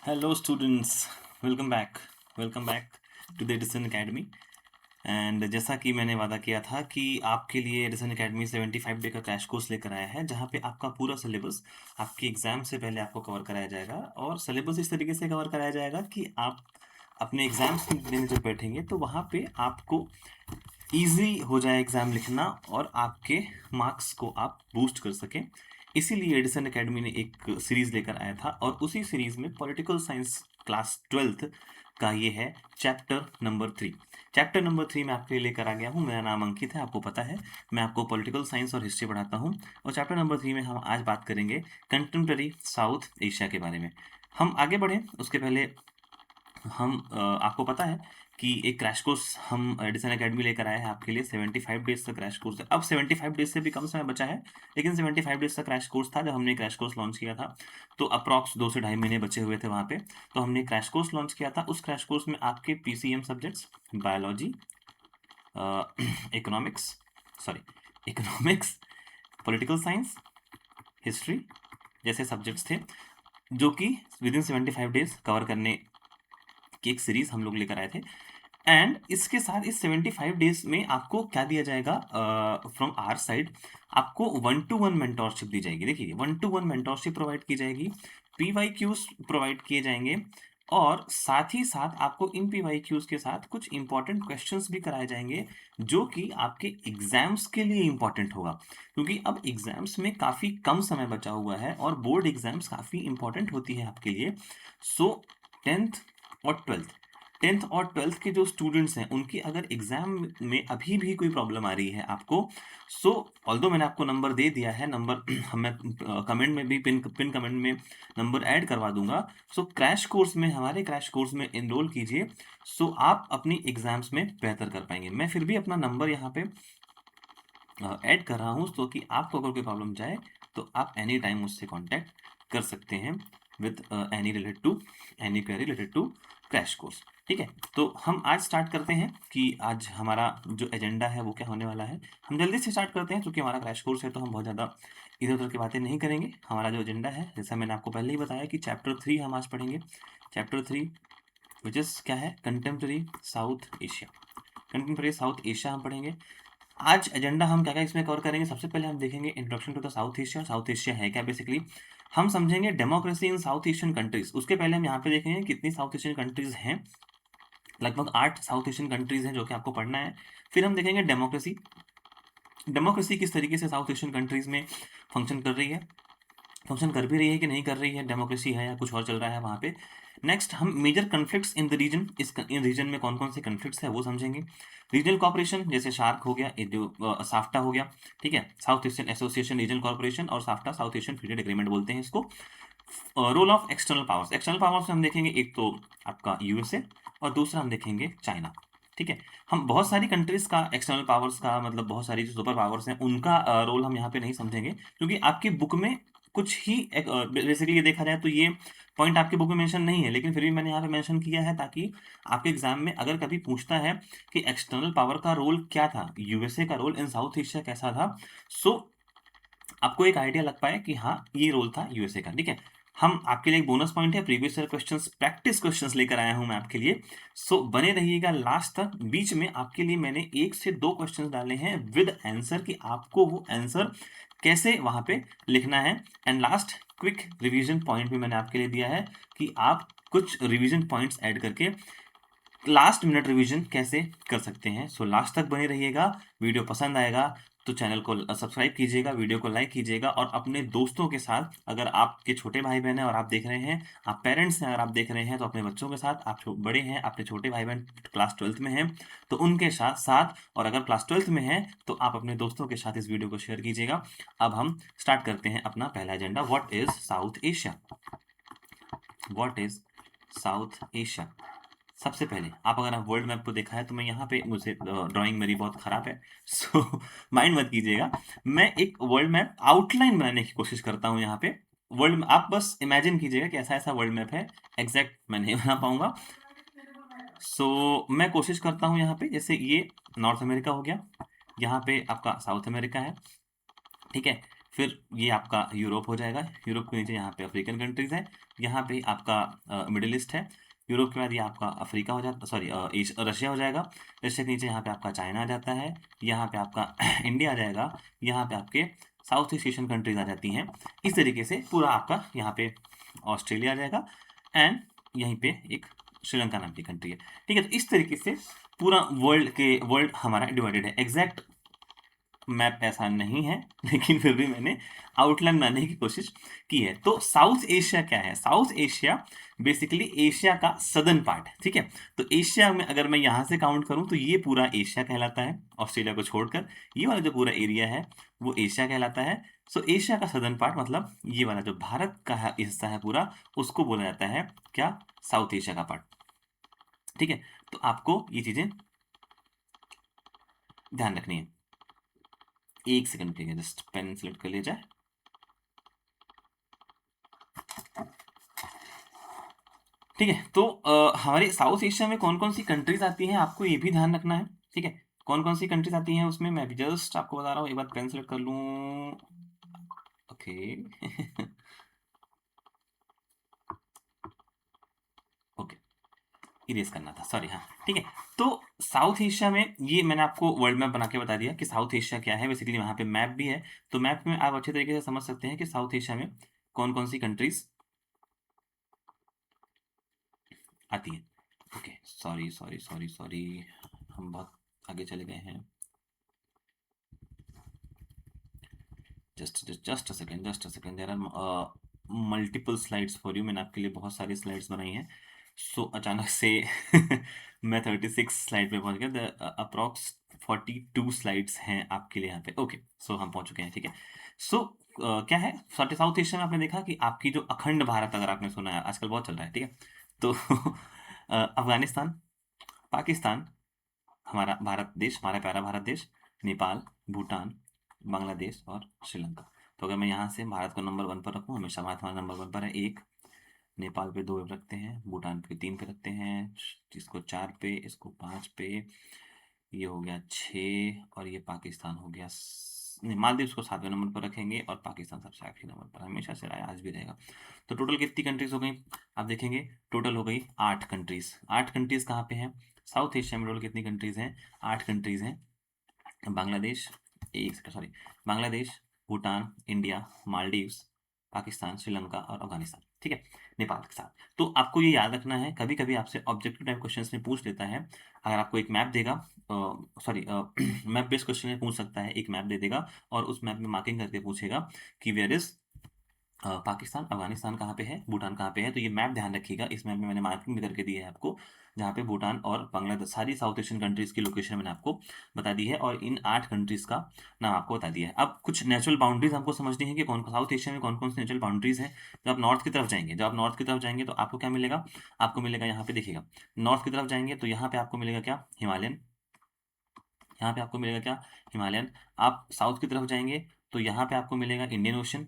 Hello students, welcome back. Welcome back to the Edison Academy. And जैसा कि मैंने वादा किया था कि आपके लिए एडिसन एकेडमी 75 डे का क्रैश कोर्स लेकर आया है, जहाँ पे आपका पूरा सिलेबस आपके एग्जाम से पहले आपको कवर कराया जाएगा। और सिलेबस इस तरीके से कवर कराया जाएगा कि आप अपने एग्जाम्स देने जब बैठेंगे तो वहाँ पे आपको ईजी हो जाए एग्ज़ाम लिखना और आपके मार्क्स को आप बूस्ट कर सकें। इसीलिए एडिसन एकेडमी ने एक सीरीज़ लेकर आया था और उसी सीरीज़ में पॉलिटिकल साइंस क्लास 12th का ये है चैप्टर नंबर 3। चैप्टर नंबर 3 मैं आपके लिए लेकर आ गया हूँ। मेरा नाम अंकित है, आपको पता है मैं आपको पॉलिटिकल साइंस और हिस्ट्री पढ़ाता हूँ। और चैप्टर नंबर 3 में हम आज बात करेंगे कंटेम्प्रेरी साउथ एशिया के बारे में। हम आगे बढ़ें उसके पहले आपको पता है कि एक क्रैश कोर्स हम एडिसन एकेडमी लेकर आए हैं आपके लिए। 75 डेज का क्रैश कोर्स है। अब 75 डेज से भी कम समय बचा है, लेकिन 75 डेज का क्रैश कोर्स था जब हमने क्रैश कोर्स लॉन्च किया था। तो अप्रॉक्स 2 से ढाई महीने बचे हुए थे वहाँ पे। तो हमने क्रैश कोर्स लॉन्च किया था। उस क्रैश कोर्स में आपके PCM subjects biology, economics economics, political science, history जैसे सब्जेक्ट्स थे, जो कि विदिन 75 डेज कवर करने की एक सीरीज हम लोग लेकर आए थे। एंड इसके साथ इस 75 डेज में आपको क्या दिया जाएगा फ्रॉम आवर साइड, आपको 1-to-1 मेंटोरशिप दी जाएगी। देखिए 1-to-1 मेंटोरशिप प्रोवाइड की जाएगी, पीवाईक्यूज प्रोवाइड किए जाएंगे और साथ ही साथ आपको इन पीवाईक्यूज के साथ कुछ इंपॉर्टेंट क्वेश्चंस भी कराए जाएंगे, जो कि आपके एग्जाम्स के लिए इंपॉर्टेंट होगा। क्योंकि अब एग्जाम्स में काफ़ी कम समय बचा हुआ है और बोर्ड एग्जाम्स काफ़ी इंपॉर्टेंट होती है आपके लिए। सो 10th और 12th के जो स्टूडेंट्स हैं उनकी अगर एग्जाम में अभी भी कोई प्रॉब्लम आ रही है आपको, सो ऑल्दो मैंने आपको नंबर दे दिया है, नंबर मैं कमेंट में भी पिन कमेंट में नंबर ऐड करवा दूंगा। सो क्रैश कोर्स में, हमारे क्रैश कोर्स में इनरोल कीजिए। सो आप अपनी एग्जाम्स में बेहतर कर पाएंगे। मैं फिर भी अपना नंबर यहाँ पे ऐड कर रहा हूँ, तो कि आपको अगर कोई प्रॉब्लम जाए तो आप एनी टाइम मुझसे कांटेक्ट कर सकते हैं with any query related to crash course. ठीक है, तो हम आज स्टार्ट करते हैं कि आज हमारा जो एजेंडा है वो क्या होने वाला है। हम जल्दी से स्टार्ट करते हैं क्योंकि हमारा क्रैश कोर्स है, तो हम बहुत ज़्यादा इधर उधर की बातें नहीं करेंगे। हमारा जो एजेंडा है, जैसा मैंने आपको पहले ही बताया कि चैप्टर 3 हम आज पढ़ेंगे। चैप्टर 3 विच इज़ क्या है, contemporary south Asia. Contemporary south Asia हम पढ़ेंगे। आज एजेंडा हम क्या क्या इसमें कवर करेंगे। सबसे पहले हम देखेंगे introduction to the South Asia. South Asia है क्या बेसिकली। हम समझेंगे democracy in south Asian countries. उसके पहले हम यहाँ पे देखेंगे कितनी साउथ एशियन कंट्रीज हैं। लगभग 8 साउथ एशियन कंट्रीज हैं जो कि आपको पढ़ना है। फिर हम देखेंगे डेमोक्रेसी, डेमोक्रेसी किस तरीके से साउथ एशियन कंट्रीज में फंक्शन कर रही है, फंक्शन कर भी रही है कि नहीं कर रही है, डेमोक्रेसी है या कुछ और चल रहा है वहाँ पे। नेक्स्ट हम major conflicts in the region, इन रीजन में कौन कौन से कन्फ्लिक्ट्स है वो समझेंगे। रीजनल कॉपरेशन जैसे शार्क हो गया, ये जो साफ्टा हो गया, ठीक है, south Asian association regional corporation, और SAFTA south Asian free trade agreement बोलते हैं इसको। Role of external powers, external powers में हम देखेंगे एक तो आपका यूएसए और दूसरा हम देखेंगे चाइना। ठीक है, हम बहुत सारी कंट्रीज का एक्सटर्नल पावर्स का मतलब बहुत सारी जो सुपर पावर्स हैं उनका रोल हम यहाँ पे नहीं समझेंगे, क्योंकि आपकी बुक में कुछ ही बेसिकली ये देखा जाए तो ये पॉइंट आपके बुक में मेंशन नहीं है, लेकिन फिर भी मैंने यहाँ पे मेंशन किया है ताकि आपके एग्जाम में अगर कभी पूछता है कि एक्सटर्नल पावर का रोल क्या था, यूएसए का रोल इन साउथ एशिया कैसा था, सो आपको एक आइडिया लग पाए कि हाँ ये रोल था यूएसए का। ठीक है, हम आपके लिए एक बोनस पॉइंट है, previous year questions, practice questions लेकर आया हूं मैं आपके लिए। सो बने रहिएगा लास्ट तक। बीच में आपके लिए मैंने 1 से 2 क्वेश्चंस डाले हैं विद आंसर, कि आपको वो आंसर कैसे वहां पे लिखना है। And last quick revision point भी मैंने आपके लिए दिया है कि आप कुछ रिवीजन पॉइंट्स ऐड करके लास्ट मिनट रिवीजन कैसे कर सकते हैं। सो लास्ट तक बने रहिएगा। वीडियो पसंद आएगा तो चैनल को सब्सक्राइब कीजिएगा, वीडियो को लाइक कीजिएगा और अपने दोस्तों के साथ, अगर आपके छोटे भाई बहन हैं और आप देख रहे हैं, आप पेरेंट्स हैं अगर आप देख रहे हैं, तो अपने बच्चों के साथ, आप बड़े हैं अपने छोटे भाई बहन क्लास 12th में हैं तो उनके साथ साथ, और अगर क्लास 12th में हैं तो आप अपने दोस्तों के साथ इस वीडियो को शेयर कीजिएगा। अब हम स्टार्ट करते हैं अपना पहला agenda, what is south Asia. What is south Asia. सबसे पहले आप अगर आप वर्ल्ड मैप को देखा है तो मैं यहाँ पे, मुझे ड्राइंग मेरी बहुत खराब है सो माइंड मत कीजिएगा। मैं एक वर्ल्ड मैप आउटलाइन बनाने की कोशिश करता हूँ यहाँ पे। वर्ल्ड, आप बस इमेजिन कीजिएगा कि ऐसा ऐसा वर्ल्ड मैप है। एग्जैक्ट मैं नहीं बना पाऊंगा, सो मैं कोशिश करता हूँ यहाँ पे, जैसे ये नॉर्थ अमेरिका हो गया, यहाँ पे आपका साउथ अमेरिका है, ठीक है। फिर ये आपका यूरोप हो जाएगा, यूरोप के नीचे यहाँ पे अफ्रीकन कंट्रीज है, यहाँ पे आपका मिडिल ईस्ट है, यूरोप के बाद ये आपका अफ्रीका हो जाता, सॉरी रशिया हो जाएगा, रशिया के नीचे यहाँ पे आपका चाइना आ जाता है, यहाँ पे आपका इंडिया आ जाएगा, यहाँ पे आपके साउथ ईस्ट एशियन कंट्रीज आ जाती हैं। इस तरीके से पूरा आपका यहाँ पे ऑस्ट्रेलिया आ जाएगा एंड यहीं पे एक श्रीलंका नाम की कंट्री है। ठीक है, तो इस तरीके से पूरा वर्ल्ड हमारा डिवाइडेड है। एग्जैक्ट मैप ऐसा नहीं है, लेकिन फिर भी मैंने आउटलाइन बनाने की कोशिश की है। तो साउथ एशिया क्या है? साउथ एशिया बेसिकली एशिया का सदर्न पार्ट है। ठीक है, तो एशिया में अगर मैं यहाँ से काउंट करूँ तो ये पूरा एशिया कहलाता है, ऑस्ट्रेलिया को छोड़कर ये वाला जो पूरा एरिया है वो एशिया कहलाता है। सो एशिया का सदर्न पार्ट मतलब ये वाला जो भारत का हिस्सा है पूरा, उसको बोला जाता है क्या? साउथ एशिया का पार्ट। ठीक है, तो आपको ये चीजें ध्यान रखनी है। एक सेकंड के लिए जस्ट पेन सेलेक्ट कर लिया जाए। ठीक है, तो हमारे साउथ एशिया में कौन कौन सी कंट्रीज आती हैं आपको ये भी ध्यान रखना है। ठीक है, कौन कौन सी कंट्रीज आती हैं उसमें मैं भी जस्ट आपको बता रहा हूँ। एक बार पेन सेलेक्ट कर लूँ। ओके ओके, इरेज करना था, सॉरी। हाँ ठीक है, तो साउथ एशिया में ये मैंने आपको वर्ल्ड मैप बना के बता दिया कि साउथ एशिया क्या है। बेसिकली वहाँ पे मैप भी है, तो मैप में आप अच्छे तरीके से समझ सकते हैं कि साउथ एशिया में कौन कौन सी कंट्रीज आती है। Okay, sorry sorry sorry sorry, हम बहुत आगे चले गए हैं। Just a second, there are multiple slides for you. मैंने आपके लिए बहुत सारी स्लाइड्स बनाई हैं। सो अचानक से मैं 36 स्लाइड पे पहुंच गया। अप्रॉक्स 42 स्लाइड्स हैं आपके लिए यहाँ पे। ओके, सो हम पहुंच चुके हैं। ठीक है, सो क्या है साउथ एशिया में आपने देखा कि आपकी जो अखंड भारत, अगर आपने सुना है आजकल बहुत चल रहा है। ठीक है, तो अफगानिस्तान, पाकिस्तान, हमारा भारत देश, हमारा प्यारा भारत देश, नेपाल, भूटान, बांग्लादेश और श्रीलंका। तो अगर मैं यहाँ से भारत को नंबर 1 पर रखूँ, हमेशा भारत हमारा नंबर 1 पर है। 1, नेपाल पे 2 रखते हैं, भूटान पे 3 पे रखते हैं, इसको 4 पे, इसको 5 पे, ये हो गया 6, और ये पाकिस्तान हो गया मालदीव को 7वें नंबर पर रखेंगे, और पाकिस्तान सबसे आखिरी नंबर पर हमेशा से रहा है, आज भी रहेगा। तो टोटल कितनी कंट्रीज हो गई आप देखेंगे? टोटल हो गई 8 कंट्रीज। 8 कंट्रीज कहाँ पे हैं? साउथ एशिया में टोटल कितनी कंट्रीज हैं? 8 कंट्रीज हैं। बांग्लादेश, सॉरी, बांग्लादेश, भूटान, इंडिया, मालदीव्स, पाकिस्तान, श्रीलंका और अफगानिस्तान। ठीक है, नेपाल के साथ। तो आपको ये याद रखना है, कभी कभी आपसे ऑब्जेक्टिव टाइप क्वेश्चंस में पूछ लेता है। अगर आपको एक मैप देगा, सॉरी मैप बेस्ड क्वेश्चन में पूछ सकता है, एक मैप दे देगा और उस मैप में मार्किंग करके पूछेगा कि वेयर इज पाकिस्तान, अफगानिस्तान कहाँ पे है, भूटान कहाँ पे है। तो ये मैप ध्यान रखिएगा, इस मैप में मैंने मार्किंग भी करके दी है आपको, जहाँ पे भूटान और बांग्लादेश, सारी साउथ एशियन कंट्रीज की लोकेशन मैंने आपको बता दी है, और इन 8 कंट्रीज का नाम आपको बता दिया है। अब कुछ नेचुरल बाउंड्रीज हमको समझनी है कि कौन साउथ एशिया में कौन कौन सी नेचुरल बाउंड्रीज हैं। जब आप नॉर्थ की तरफ जाएंगे, तो आपको क्या मिलेगा? आपको मिलेगा यहाँ पे, देखिएगा, नॉर्थ की तरफ जाएंगे तो यहाँ पे आपको मिलेगा क्या? हिमालयन। यहाँ पे आपको मिलेगा क्या? हिमालयन। आप साउथ की तरफ जाएंगे तो यहाँ पे आपको मिलेगा इंडियन ओशन।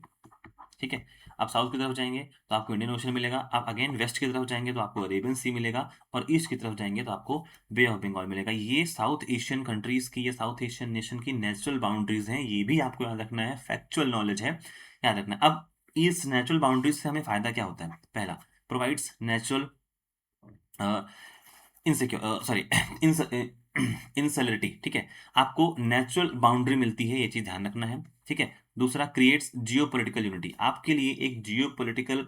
ठीक है, आप साउथ की तरफ जाएंगे तो आपको इंडियन ओशन मिलेगा। आप अगेन वेस्ट की तरफ जाएंगे तो आपको अरेबियन सी मिलेगा, और ईस्ट की तरफ जाएंगे तो आपको बे ऑफ बंगाल मिलेगा। ये साउथ एशियन कंट्रीज की, ये साउथ एशियन नेशन की नेचुरल बाउंड्रीज हैं। ये भी आपको याद रखना है, फैक्चुअल नॉलेज है, याद रखना है। अब इस नेचुरल बाउंड्रीज से हमें फायदा क्या होता है? पहला, प्रोवाइड्स नेचुरल इनसिक्योर सॉरी इंसलिटी। ठीक है, आपको नेचुरल बाउंड्री मिलती है, ये चीज ध्यान रखना है। ठीक है, दूसरा, क्रिएट्स जियोपॉलिटिकल यूनिटी, आपके लिए एक जियोपॉलिटिकल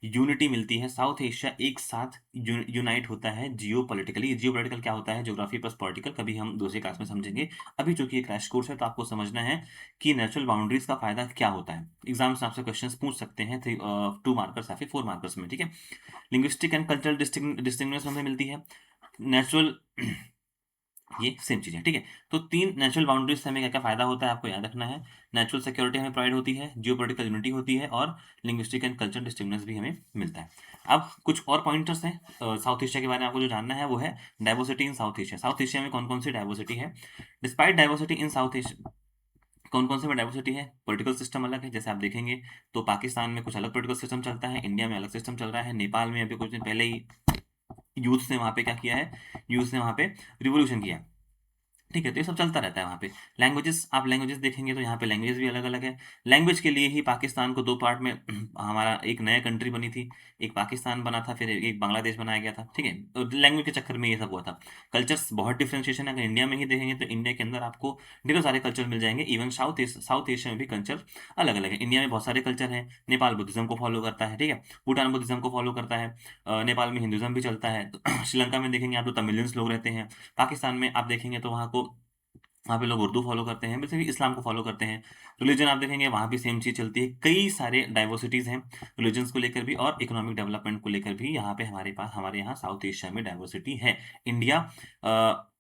यूनिटी मिलती है। साउथ एशिया एक साथ यूनाइट होता है जियोपॉलिटिकली। जियोपॉलिटिकल क्या होता है? ज्योग्राफी प्लस पॉलिटिकल, कभी हम दूसरी क्लास में समझेंगे। अभी चूंकि ये क्रैश कोर्स है तो आपको समझना है कि नेचुरल बाउंड्रीज का फायदा क्या होता है। एग्जाम्स में आपसे क्वेश्चंस पूछ सकते हैं 2 मार्कर्स या फिर 4 मार्कर्स में। ठीक है, लिंग्विस्टिक एंड कल्चरल डिस्टिंगनेस हमें मिलती है। नेचुरल ये सेम चीज है। ठीक है, तो 3 नेचुरल बाउंड्रीज से हमें क्या क्या फायदा होता है आपको याद रखना है। नेचुरल सिक्योरिटी हमें प्रोवाइड होती है, जियोपॉलिटिकल यूनिटी होती है, और लिंग्विस्टिक एंड कल्चरल डिस्टिंगनेस भी हमें मिलता है। अब कुछ और पॉइंटर्स हैं साउथ एशिया के बारे में आपको जो जानना है वो है diversity in south Asia. South Asia में कौन कौन सी डाइवर्सिटी है? Despite diversity in south Asia, कौन कौन से में डाइवर्सिटी है? पॉलिटिकल सिस्टम अलग है, जैसे आप देखेंगे तो पाकिस्तान में कुछ अलग पॉलिटिकल सिस्टम चलता है, इंडिया में अलग सिस्टम चल रहा है, नेपाल में अभी कुछ दिन पहले ही यूथ ने वहां पे क्या किया है? यूथ ने वहां पे रिवोल्यूशन किया है। ठीक है, तो ये सब चलता रहता है वहाँ पे। लैंग्वेजेस, आप लैंग्वेजेस देखेंगे तो यहाँ पे लैंग्वेजेस भी अलग-अलग है। लैंग्वेज के लिए ही पाकिस्तान को 2 पार्ट में हमारा एक नया कंट्री बनी थी। एक पाकिस्तान बना था, फिर एक बांग्लादेश बनाया गया था, ठीक है? तो लैंग्वेज के चक्कर में ये सब हुआ था। कल्चर्स बहुत डिफरेंशिएशन है, अगर इंडिया में ही देखेंगे तो इंडिया के अंदर आपको ढेरों सारे कल्चर मिल जाएँगे। इवन साउथ एशिया में भी कल्चर अलग-अलग है। इंडिया में बहुत सारे कल्चर हैं। नेपाल बुद्धिज़्म को फॉलो करता है, ठीक है? भूटान बुद्धिज़्म को फॉलो करता है। नेपाल में हिंदुइज़्म भी चलता है। तो श्रीलंका में देखेंगे आप तो तमिलियंस लोग रहते हैं। पाकिस्तान में आप देखेंगे तो वहाँ पे लोग उर्दू फ़ॉलो करते हैं, बेसिकली इस्लाम को फ़ॉलो करते हैं। रिलिजन आप देखेंगे वहाँ भी सेम चीज़ चलती है। कई सारे डाइवर्सिटीज़ हैं, रिलिजन्स को लेकर भी और इकोनॉमिक डेवलपमेंट को लेकर भी यहाँ पे हमारे यहाँ साउथ एशिया में डाइवर्सिटी है। इंडिया अ,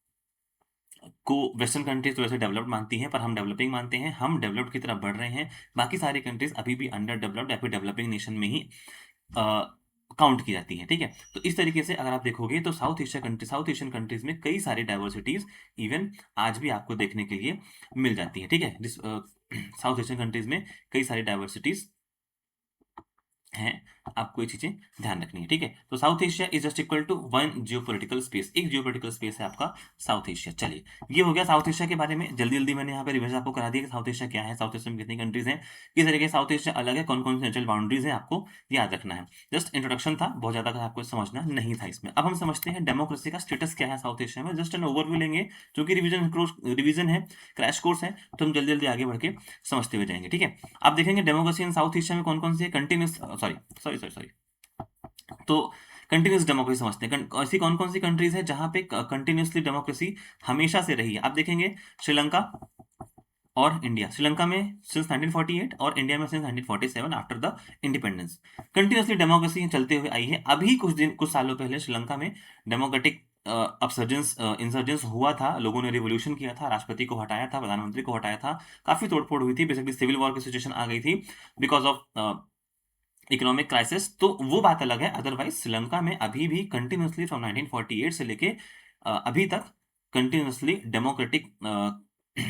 को वेस्टर्न कंट्रीज़ तो वैसे डेवलप्ड मानती हैं, पर हम डेवलपिंग मानते हैं। हम डेवलप्ड की तरफ बढ़ रहे हैं। बाकी सारी कंट्रीज़ अभी भी अंडर डेवलप्ड या फिर डेवलपिंग नेशन में ही अ, काउंट की जाती हैं, ठीक है? तो इस तरीके से अगर आप देखोगे तो साउथ एशियन कंट्रीज़ में कई सारी डाइवर्सिटीज़ इवन आज भी आपको देखने के लिए मिल जाती है, ठीक है? साउथ एशियन कंट्रीज़ में कई सारी डाइवर्सिटीज़ हैं, आपको ये चीज़ें ध्यान रखनी है, ठीक है? तो South Asia is just equal to one geopolitical space, एक जियोपॉलिटिकल स्पेस है आपका साउथ एशिया। चलिए, ये हो गया साउथ एशिया के बारे में। जल्दी-जल्दी मैंने यहाँ पे रिविज़न आपको करा दिया कि साउथ एशिया क्या है, साउथ एशिया में कितनी कंट्रीज़ हैं, किस तरीके से साउथ एशिया अलग है, कौन-कौन सी नेचुरल बाउंड्रीज़ हैं, आपको याद रखना है। जस्ट इंट्रोडक्शन था, बहुत ज़्यादा आपको समझना नहीं था इसमें। अब हम समझते हैं डेमोक्रेसी का स्टेटस क्या है साउथ एशिया में। जस्ट एन ओवरव्यू लेंगे, क्योंकि रिवीजन है, क्रैश कोर्स है, तो हम जल्दी-जल्दी आगे बढ़ के समझते हुए जाएँगे, ठीक है? आप देखेंगे डेमोक्रेसी इन साउथ एशिया में कौन-कौन सी है, कंटीन्यूअस सॉरी। तो कंटिन्यूअस डेमोक्रेसी समझते हैं। ऐसी कौन-कौन सी कंट्रीज़ हैं जहाँ पे कंटिन्यूअसली डेमोक्रेसी हमेशा से रही है? आप देखेंगे श्रीलंका और इंडिया। श्रीलंका में सिंस 1948 और इंडिया में since 1947 after the independence. Continuously democracy चलते हुए आई है। अभी कुछ सालों पहले श्रीलंका में डेमोक्रेटिक इंसर्जेंस हुआ था। लोगों ने रिवॉल्यूशन किया था, राष्ट्रपति को हटाया था, प्रधानमंत्री को हटाया था। काफ़ी तोड़-फोड़ हुई थी, बेसिकली सिविल वॉर की सिचुएशन आ गई थी बिकॉज़ ऑफ इकोनॉमिक क्राइसिस। तो वो बात अलग है। अदरवाइज श्रीलंका में अभी भी कंटिन्यूअसली फ्रॉम 1948 से लेके अभी तक कंटिन्यूअसली डेमोक्रेटिक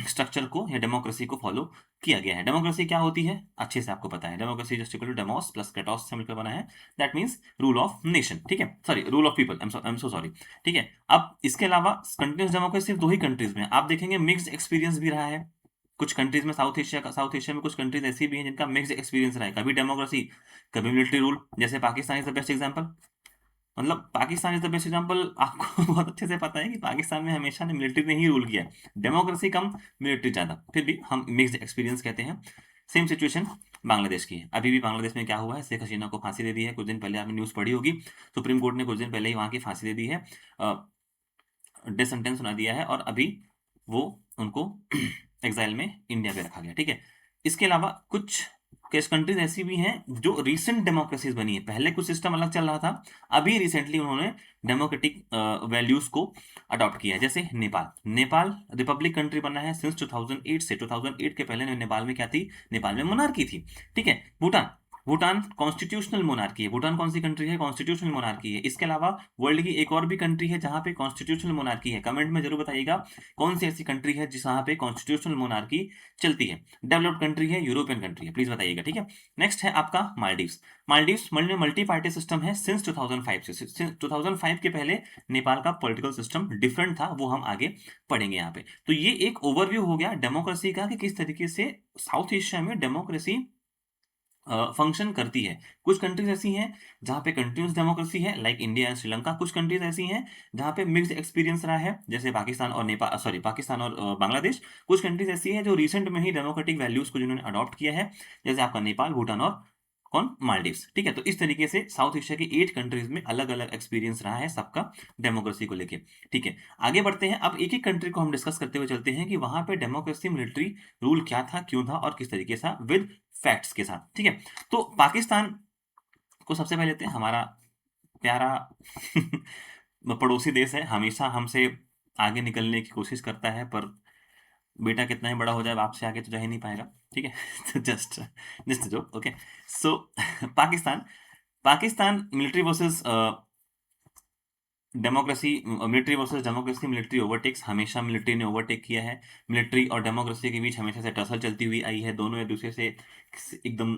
स्ट्रक्चर को या डेमोक्रेसी को फॉलो किया गया है। डेमोक्रेसी क्या होती है? अच्छे से आपको पता है। Democracy just equal to demos plus kratos से मिलकर बना है। That means rule of nation, ठीक है? Sorry, rule of people. I am so sorry, ठीक है? अब इसके अलावा कंटिन्यूअस डेमोक्रेसी सिर्फ 2 ही कंट्रीज़ में है। आप देखेंगे मिक्स्ड एक्सपीरियंस भी रहा है। कुछ कंट्रीज़ में साउथ एशिया में कुछ कंट्रीज़ ऐसी भी हैं जिनका मिक्स्ड एक्सपीरियंस रहा है। कभी डेमोक्रेसी, कभी मिलिट्री रूल। जैसे Pakistan is the best example. मतलब Pakistan is the best example. आपको बहुत अच्छे से पता है कि पाकिस्तान में हमेशा ने मिलिट्री ने ही रूल किया है। डेमोक्रेसी कम, मिलिट्री ज़्यादा। फिर भी हम मिक्स्ड एक्सपीरियंस कहते हैं। सेम सिचुएशन बांग्लादेश की है। अभी भी बांग्लादेश में क्या हुआ है? शेख हसीना को फांसी दे दी है। कुछ दिन पहले आपने न्यूज़ पढ़ी होगी। सुप्रीम कोर्ट ने कुछ दिन पहले ही वहाँ की फांसी दे दी है। डेथ सेंटेंस सुना दिया है और अभी वो उनको एक्साइल में इंडिया पे रखा गया, ठीक है? इसके अलावा कुछ कंट्रीज़ ऐसी भी हैं जो रिसेंट डेमोक्रेसीज़ बनी है। पहले कुछ सिस्टम अलग चल रहा था, अभी रिसेंटली उन्होंने डेमोक्रेटिक वैल्यूज़ को अडॉप्ट किया है। जैसे नेपाल। नेपाल रिपब्लिक कंट्री बना है सिंस 2008 से। 2008 के पहले नेपाल में क्या थी? नेपाल में मोनार्की थी, ठीक है? भूटान। भूटान कॉन्स्टिट्यूशनल मोनार्की है। भूटान कौन सी कंट्री है? कॉन्स्टिट्यूशनल मोनार्की है। इसके अलावा वर्ल्ड की एक और भी कंट्री है जहाँ पे कॉन्स्टिट्यूशनल मोनार्की है। कमेंट में ज़रूर बताइएगा कौन सी ऐसी कंट्री है जहाँ पे कॉन्स्टिट्यूशनल मोनार्की चलती है। डेवलप्ड कंट्री है, यूरोपियन कंट्री है, प्लीज़ बताइएगा, ठीक है? नेक्स्ट है आपका मालदीव्स। मालदीव्स में मल्टी पार्टी सिस्टम है सिंस 2005 से। सिंस 2005 के पहले नेपाल का पॉलिटिकल सिस्टम डिफरेंट था, वो हम आगे पढ़ेंगे यहाँ पे। तो ये एक ओवरव्यू हो गया डेमोक्रेसी का कि किस तरीके से साउथ एशिया में डेमोक्रेसी फंक्शन करती है। कुछ कंट्रीज़ ऐसी हैं जहाँ पे कंटिन्यूअस डेमोक्रेसी है लाइक इंडिया एंड श्रीलंका। कुछ कंट्रीज़ ऐसी हैं जहाँ पे मिक्स्ड एक्सपीरियंस रहा है जैसे पाकिस्तान और बांग्लादेश। कुछ कंट्रीज़ ऐसी हैं जो रिसेंट में ही डेमोक्रेटिक वैल्यूज़ को जिन्होंने अडॉप्ट किया है, जैसे आपका नेपाल, भूटान और मालदीव्स, ठीक है? तो इस तरीके से साउथ एशिया की 8 कंट्रीज़ में अलग-अलग एक्सपीरियंस रहा है सबका डेमोक्रेसी को लेके, ठीक है? आगे बढ़ते हैं। अब एक-एक कंट्री को हम डिस्कस करते हुए चलते हैं कि वहाँ पे डेमोक्रेसी, मिलिट्री रूल क्या था, क्यों था और किस तरीके से विद फैक्ट्स के साथ, ठीक है? तो पाकिस्तान को सबसे पहले लेते हैं। हमारा प्यारा पड़ोसी देश है, हमेशा हमसे आगे निकलने की कोशिश करता है, पर बेटा कितना ही बड़ा हो जाए, बाप से आगे तो जा ही नहीं पाएगा, ठीक है? तो just just joke, okay. So Pakistan Pakistan military versus democracy, military overtakes. हमेशा मिलिट्री ने ओवरटेक किया है। मिलिट्री और डेमोक्रेसी के बीच हमेशा से टसल चलती हुई आई है। दोनों एक दूसरे से एकदम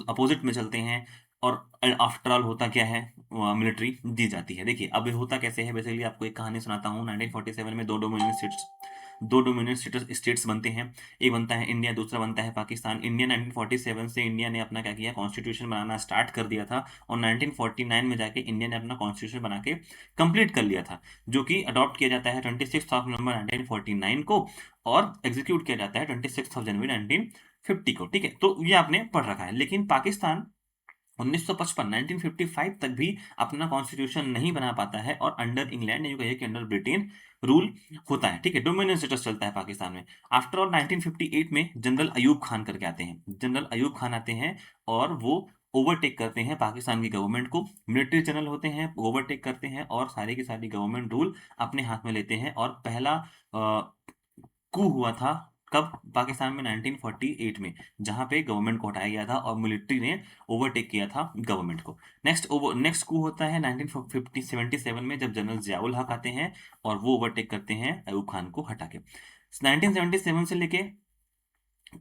अपोजिट में चलते हैं। और आफ्टर ऑल होता क्या है, मिलिट्री दी जाती है। देखिए अब होता कैसे है, बेसिकली आपको एक कहानी सुनाता हूँ। 1947 में दो डोमिनियन स्टेट्स बनते हैं। एक बनता है इंडिया, दूसरा बनता है पाकिस्तान। इंडिया 1947 से इंडिया ने अपना क्या किया, कॉन्स्टिट्यूशन बनाना स्टार्ट कर दिया था, और 1949 में जाके इंडिया ने अपना कॉन्स्टिट्यूशन बना के कंप्लीट कर लिया था, जो कि अडॉप्ट किया जाता है 26 नवंबर 1949 को, और एग्जीक्यूट किया जाता है 26 जनवरी 1950 को। ठीक है, तो ये आपने पढ़ रखा है। लेकिन पाकिस्तान 1955 तक भी अपना कॉन्स्टिट्यूशन नहीं बना पाता है, और अंडर इंग्लैंड या कहिए कि अंडर ब्रिटेन रूल होता है। ठीक है, डोमिनियन स्टेटस चलता है पाकिस्तान में। आफ्टर ऑल 1958 में जनरल अयूब खान करके आते हैं, जनरल अयूब खान आते हैं, और वो ओवरटेक करते हैं पाकिस्तान की गवर्नमेंट को। मिलिट्री जनरल होते हैं, ओवरटेक करते हैं और सारी की सारी गवर्नमेंट रूल अपने हाथ में लेते हैं। और पहला कू हुआ था कब, पाकिस्तान में 1948 में, जहां पे गवर्नमेंट को हटाया गया था और मिलिट्री ने ओवरटेक किया था गवर्नमेंट को। नेक्स्ट कू होता है 1977 में, जब जनरल जियाउल हक आते हैं और वो ओवरटेक करते हैं अयूब खान को हटा के। 1977 से लेके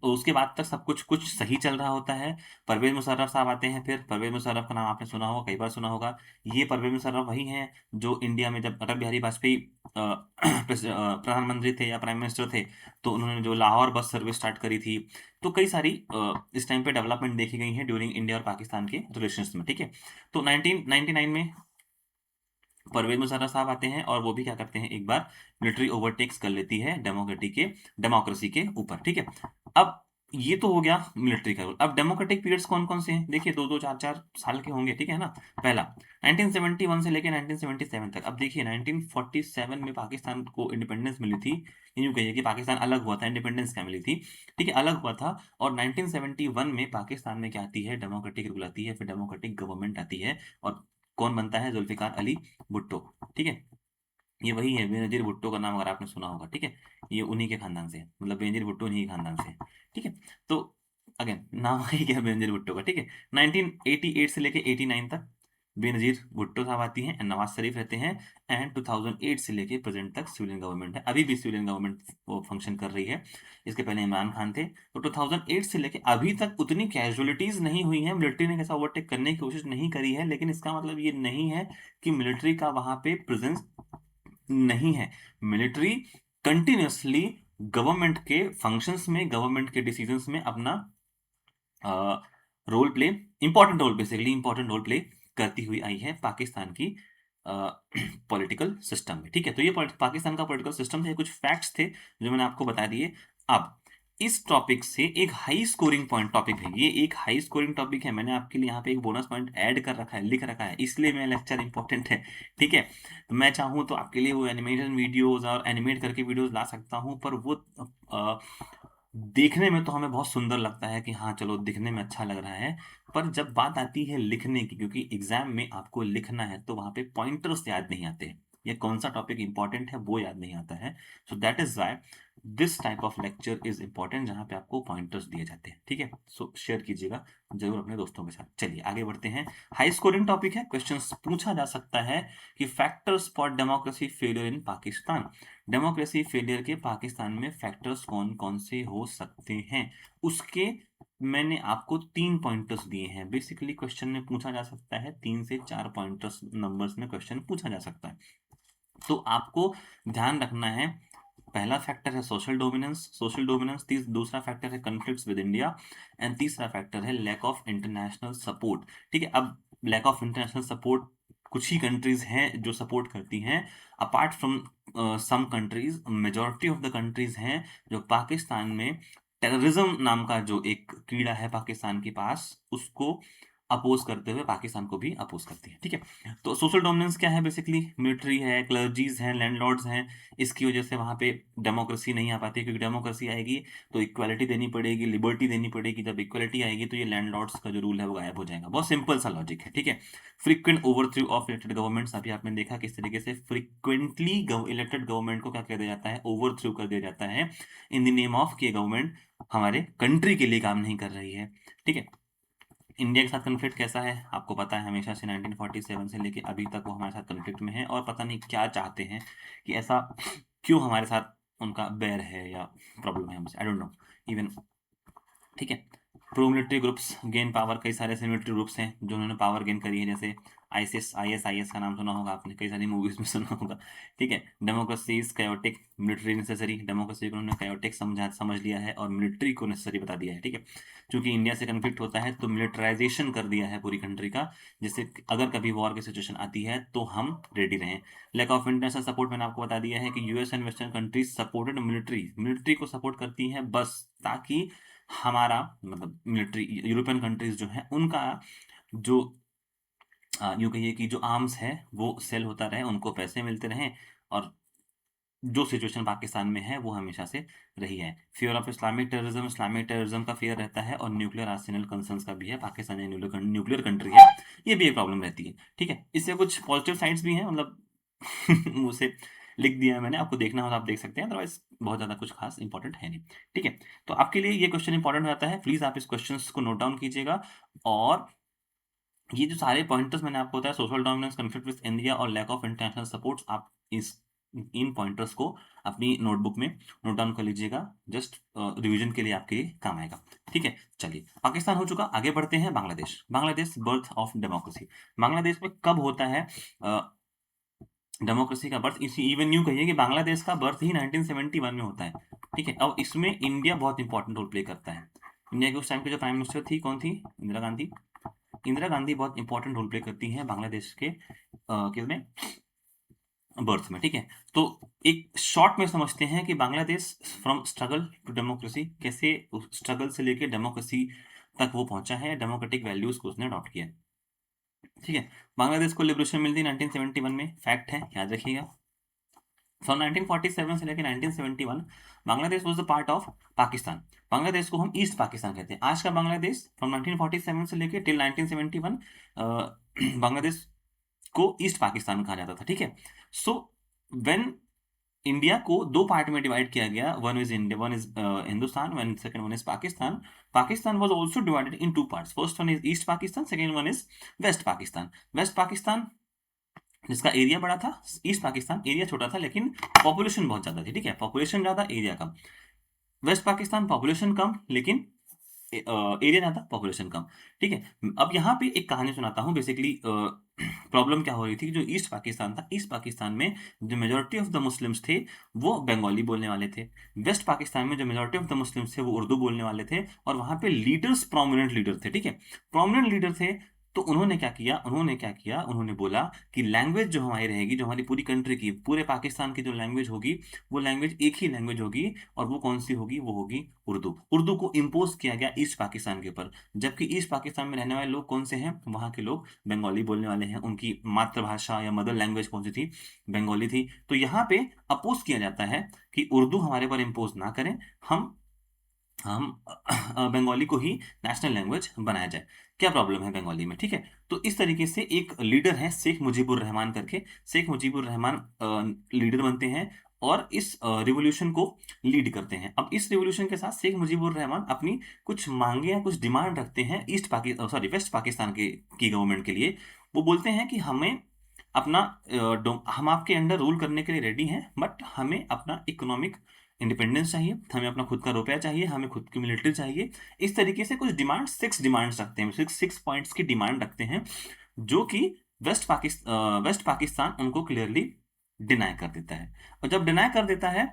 उसके बाद तक सब कुछ सही चल रहा होता है। परवेज मुशर्रफ साहब आते हैं। फिर परवेज मुशर्रफ का नाम आपने सुना होगा, कई बार सुना होगा। ये परवेज मुशर्रफ वही हैं जो इंडिया में जब अटल बिहारी वाजपेयी प्रधानमंत्री थे या प्राइम मिनिस्टर थे, तो उन्होंने जो लाहौर बस सर्विस स्टार्ट करी थी। तो कई सारी इस टाइम पे डेवलपमेंट देखी गई है ड्यूरिंग इंडिया और पाकिस्तान के रिलेशंस में। ठीक है, तो 1999 में परवेज मुशर्रफ साहब आते हैं, और वो भी क्या करते हैं, एक बार मिलिट्री ओवरटेक्स कर लेती है डेमोक्रेसी के ऊपर। ठीक है, अब ये तो हो गया मिलिट्री का रूल। अब डेमोक्रेटिक पीरियड्स कौन कौन से हैं, देखिए 2-2 4-4 साल के होंगे। ठीक है ना, पहला 1971 से लेकर 1977 तक। अब देखिए 1947 में पाकिस्तान को इंडिपेंडेंस मिली थी, यूं कहिए कि पाकिस्तान अलग हुआ था, इंडिपेंडेंस क्या मिली थी, ठीक है, अलग हुआ था। और 1971 में पाकिस्तान में क्या आती है, डेमोक्रेटिक रूल आती है, फिर डेमोक्रेटिक गवर्नमेंट आती है, और कौन बनता है, जुल्फिकार अली भुट्टो। ठीक है, ये वही है बेनजीर भुट्टो का नाम अगर आपने सुना होगा। ठीक है, ये उन्हीं के खानदान से है, मतलब बेनजीर भुट्टो उन्हीं के खानदान से है। ठीक है, तो अगेन नाम ही क्या है, बेनजीर भुट्टो का। ठीक है, 1988 से लेके 89 तक बेनजीर भुट्टो साहब आती हैं, नवाज शरीफ रहते हैं। एंड 2008 से लेके प्रेजेंट तक सिविलियन गवर्नमेंट है, अभी भी सिविलियन गवर्नमेंट वो फंक्शन कर रही है। इसके पहले इमरान खान थे। तो 2008 से लेके अभी तक उतनी कैजुअलिटीज नहीं हुई है, मिलिट्री ने कैसा ओवरटेक करने की कोशिश नहीं करी है, लेकिन इसका मतलब ये नहीं है कि मिलिट्री का वहां पे प्रेजेंस नहीं है। मिलिट्री कंटिन्यूअसली गवर्नमेंट के फंक्शंस में, गवर्नमेंट के डिसीजंस में अपना role play, important role, basically important role play करती हुई आई है पाकिस्तान की पॉलिटिकल सिस्टम में। ठीक है, तो ये पाकिस्तान का पॉलिटिकल सिस्टम थे, कुछ फैक्ट्स थे जो मैंने आपको बता दिए। अब इस टॉपिक से एक हाई स्कोरिंग पॉइंट टॉपिक है, ये एक हाई स्कोरिंग टॉपिक है, मैंने आपके लिए यहाँ पे एक बोनस पॉइंट ऐड कर रखा है, लिख रखा है, इसलिए मेरा लेक्चर इंपॉर्टेंट है। ठीक है, तो मैं चाहूँ तो आपके लिए वो एनिमेशन वीडियोस और एनिमेट करके वीडियोस ला सकता हूँ, पर वो देखने में तो हमें बहुत सुंदर लगता है कि हाँ चलो दिखने में अच्छा लग रहा है, पर जब बात आती है लिखने की, क्योंकि एग्जाम में आपको लिखना है, तो वहां पे पॉइंटर्स याद नहीं आते, या कौन सा टॉपिक इंपॉर्टेंट है वो याद नहीं आता है। So that is why this type of lecture is important, जहां पे आपको पॉइंटर्स दिए जाते हैं। ठीक है, सो शेयर कीजिएगा जरूर अपने दोस्तों के साथ। चलिए आगे बढ़ते हैं, हाई स्कोरिंग टॉपिक है, क्वेश्चंस पूछा जा सकता है कि factors for democracy failure in Pakistan. Democracy failure के पाकिस्तान में फैक्टर्स कौन कौन से हो सकते हैं, उसके मैंने आपको 3 पॉइंटर्स दिए हैं। बेसिकली क्वेश्चन में पूछा जा सकता है 3 से 4 पॉइंटर्स नंबर्स में क्वेश्चन पूछा जा सकता है। तो आपको ध्यान रखना है, पहला फैक्टर है सोशल डोमिनेंस, दूसरा फैक्टर है कॉन्फ्लिक्ट्स विद इंडिया, एंड तीसरा फैक्टर है लैक ऑफ इंटरनेशनल सपोर्ट। ठीक है, अब लैक ऑफ इंटरनेशनल सपोर्ट कुछ ही कंट्रीज हैं जो सपोर्ट करती हैं, apart from some countries, majority of the countries हैं जो पाकिस्तान में टेररिज्म नाम का जो एक कीड़ा है पाकिस्तान के पास, उसको अपोज करते हुए पाकिस्तान को भी अपोज करती है। ठीक है, तो सोशल डोमिनेंस क्या है, बेसिकली मिलिट्री है, क्लर्जीज हैं, लैंडलॉर्ड्स हैं, इसकी वजह से वहां पे डेमोक्रेसी नहीं आ पाती, क्योंकि डेमोक्रेसी आएगी तो इक्वालिटी देनी पड़ेगी, लिबर्टी देनी पड़ेगी, जब इक्वालिटी आएगी तो ये लैंडलॉर्ड्स का जो रूल है वो गायब हो जाएगा। बहुत सिंपल सा लॉजिक है। ठीक है, frequent overthrow of elected governments, अभी आपने देखा किस तरीके से फ्रीक्वेंटली इलेक्टेड गवर्नमेंट को क्या कर दिया जाता है, ओवरथ्रो कर दिया जाता है, इन द नेम ऑफ कि गवर्नमेंट हमारे कंट्री के लिए काम नहीं कर रही है। ठीक है, इंडिया के साथ कन्फ्लिक्ट कैसा है आपको पता है, हमेशा से 1947 से लेके अभी तक वो हमारे साथ कन्फ्लिक्ट में है, और पता नहीं क्या चाहते हैं, कि ऐसा क्यों हमारे साथ उनका बैर है या प्रॉब्लम है हमसे, आई डोंट नो इवन। ठीक है, pro military groups gain power, कई सारे ऐसे मिलिट्री ग्रुप्स हैं जो उन्होंने पावर गेन करी है, जैसे आईएस का नाम सुना होगा आपने, कई सारी मूवीज में सुना होगा, ठीक है। Democracy is chaotic, military necessary, democracy को उन्होंने कायोटिक समझ लिया है और मिलिट्री को नेसेसरी बता दिया है, ठीक है। क्योंकि इंडिया से कन्फ्लिक्ट होता है तो मिलिटराइजेशन कर दिया है पूरी कंट्री का, जिससे अगर कभी वॉर की सिचुएशन आती है तो हम रेडी रहें। लैक ऑफ इंटरनेशनल सपोर्ट, मैंने आपको बता दिया है कि US and western countries supported military को सपोर्ट करती हैं बस, ताकि हमारा मतलब मिलिट्री, यूरोपियन कंट्रीज जो है उनका जो यूँ कहिए कि जो आर्म्स है वो सेल होता रहे, उनको पैसे मिलते रहें, और जो सिचुएशन पाकिस्तान में है वो हमेशा से रही है। फियर ऑफ इस्लामिक टेररिज्म का फियर रहता है, और न्यूक्लियर आर्सेनल कंसर्न्स का भी है। पाकिस्तान एक न्यूक्लियर कंट्री है, ये भी एक प्रॉब्लम रहती है, ठीक है। इससे कुछ पॉजिटिव साइड्स भी हैं, मतलब उसे लिख दिया है मैंने, आपको देखना हो तो आप देख सकते हैं, अदरवाइज बहुत ज़्यादा कुछ खास इंपॉर्टेंट है नहीं, ठीक है। तो आपके लिए ये क्वेश्चन इंपॉर्टेंट हो जाता है, प्लीज़ आप इस क्वेश्चन को नोट डाउन कीजिएगा। और ये जो सारे पॉइंटर्स मैंने आपको बताया, social dominance, conflict with India और लैक ऑफ इंटरनेशनल सपोर्ट्स, आप इन पॉइंटर्स को अपनी नोटबुक में नोट डाउन कर लीजिएगा, जस्ट रिवीजन के लिए आपके लिए काम आएगा, ठीक है। चलिए, पाकिस्तान हो चुका, आगे बढ़ते हैं। Bangladesh birth of democracy. Bangladesh में कब होता है डेमोक्रेसी का बर्थ? इसी इवन यूं कहिए कि बांग्लादेश का बर्थ ही 1971 में होता है, ठीक है। अब इसमें इंडिया बहुत इंपॉर्टेंट रोल प्ले करता है। इंडिया के उस टाइम के जो प्राइम मिनिस्टर थी, कौन थी? इंदिरा गांधी बहुत इंपॉर्टेंट रोल प्ले करती हैं बांग्लादेश के किसमें, बर्थ में, ठीक है। तो एक शॉर्ट में समझते हैं कि Bangladesh from struggle to democracy, कैसे स्ट्रगल से लेके डेमोक्रेसी तक वो पहुंचा है, डेमोक्रेटिक वैल्यूज को उसने अडॉप्ट किया, ठीक है। बांग्लादेश को लिबरेशन मिलती 1971 में, फैक्ट है, याद रखिएगा। फ्रॉम 1947 से लेकर 1971 Bangladesh was the part of Pakistan. Bangladesh को हम ईस्ट पाकिस्तान कहते हैं। आज का बांग्लादेश फ्रॉम 1947 से लेकर टिल 1971 बांग्लादेश को ईस्ट पाकिस्तान कहा जाता था, ठीक है। सो व्हेन इंडिया को दो पार्ट में डिवाइड किया गया, one is India, one is Hindustan, one second one is Pakistan. Pakistan was also divided in two parts, first one is East Pakistan, second one is West Pakistan. West Pakistan जिसका एरिया बड़ा था, ईस्ट पाकिस्तान एरिया छोटा था लेकिन पॉपुलेशन बहुत ज्यादा थी, ठीक है। पॉपुलेशन ज्यादा, एरिया कम। वेस्ट पाकिस्तान पॉपुलेशन कम लेकिन एरिया ज्यादा, पॉपुलेशन कम, ठीक है। अब यहाँ पे एक कहानी सुनाता हूँ। बेसिकली प्रॉब्लम क्या हो रही थी, जो ईस्ट पाकिस्तान था, ईस्ट पाकिस्तान में जो मेजोरिटी ऑफ द मुस्लिम्स थे वो बंगाली बोलने वाले थे। वेस्ट पाकिस्तान में जो मेजोरिटी ऑफ द मुस्लिम्स थे वो उर्दू बोलने वाले थे, और वहां पे लीडर्स प्रोमिनेंट लीडर थे, ठीक है, प्रोमिनेंट लीडर थे। तो उन्होंने क्या किया, उन्होंने बोला कि लैंग्वेज जो हमारी रहेगी, जो हमारी पूरी कंट्री की, पूरे पाकिस्तान की जो लैंग्वेज होगी, वो लैंग्वेज एक ही लैंग्वेज होगी, और वो कौन सी होगी, वो होगी उर्दू। उर्दू को इम्पोज किया गया ईस्ट पाकिस्तान के ऊपर, जबकि ईस्ट पाकिस्तान में रहने वाले लोग कौन से हैं, वहाँ के लोग बंगाली बोलने वाले हैं, उनकी मातृभाषा या मदर लैंग्वेज कौन सी थी, बंगाली थी। तो यहाँ पे अपोज किया जाता है कि उर्दू हमारे पर इम्पोज ना करें, हम बंगाली को ही नेशनल लैंग्वेज बनाया जाए। क्या प्रॉब्लम है बंगाली में, ठीक है। तो इस तरीके से एक लीडर है शेख मुजीबुर रहमान करके, शेख मुजीबुर रहमान लीडर बनते हैं और इस रिवॉल्यूशन को लीड करते हैं। अब इस रिवॉल्यूशन के साथ शेख मुजीबुर रहमान अपनी कुछ मांगे या कुछ डिमांड रखते हैं वेस्ट पाकिस्तान की गवर्नमेंट के लिए। वो बोलते हैं कि हमें अपना हम आपके अंडर रूल करने के लिए रेडी हैं, बट हमें अपना इकोनॉमिक इंडिपेंडेंस चाहिए, हमें अपना खुद का रुपया चाहिए, हमें खुद की मिलिट्री चाहिए। इस तरीके से कुछ डिमांड, 6 डिमांड्स रखते हैं, सिक्स पॉइंट्स की डिमांड रखते हैं, जो कि वेस्ट पाकिस्तान उनको क्लियरली डिनाई कर देता है। और जब डिनाई कर देता है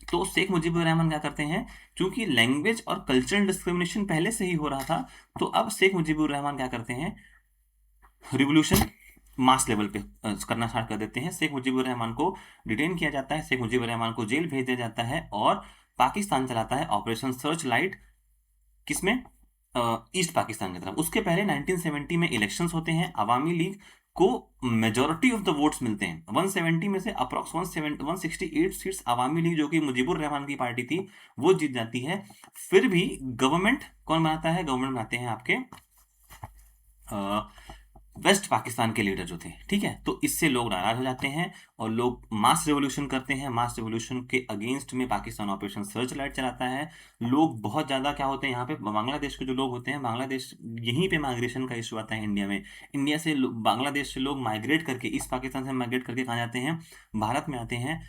तो शेख मुजीबुर रहमान क्या करते हैं, क्योंकि लैंग्वेज और कल्चरल डिस्क्रिमिनेशन पहले से ही हो रहा था, तो अब शेख मुजीबुर रहमान क्या करते हैं, रिवोल्यूशन मास लेवल पे करना स्टार्ट कर देते हैं। शेख मुजीबुर रहमान को डिटेन किया जाता है, शेख मुजीबुर रहमान को जेल भेज दिया जाता है, और पाकिस्तान चलाता है ऑपरेशन सर्च लाइट, किसमें, ईस्ट पाकिस्तान की तरफ। उसके पहले 1970 में इलेक्शंस होते हैं, अवामी लीग को मेजोरिटी ऑफ द वोट्स मिलते हैं, 170 में से अप्रॉक्स 168 सीट्स अवामी लीग, जो कि मुजीबुर रहमान की पार्टी थी, वो जीत जाती है। फिर भी गवर्नमेंट कौन बनाता है, गवर्नमेंट बनाते हैं आपके वेस्ट पाकिस्तान के लीडर जो थे, ठीक है। तो इससे लोग नाराज हो जाते हैं और लोग मास रेवोल्यूशन करते हैं। मास रेवोल्यूशन के अगेंस्ट में पाकिस्तान ऑपरेशन सर्च लाइट चलाता है। लोग बहुत ज़्यादा क्या होते हैं यहाँ पे, बांग्लादेश के जो लोग होते हैं, बांग्लादेश, यहीं पे माइग्रेशन का इशू आता है इंडिया में। इंडिया से बांग्लादेश से लोग माइग्रेट करके, ईस्ट पाकिस्तान से माइग्रेट करके कहाँ जाते हैं, भारत में आते हैं।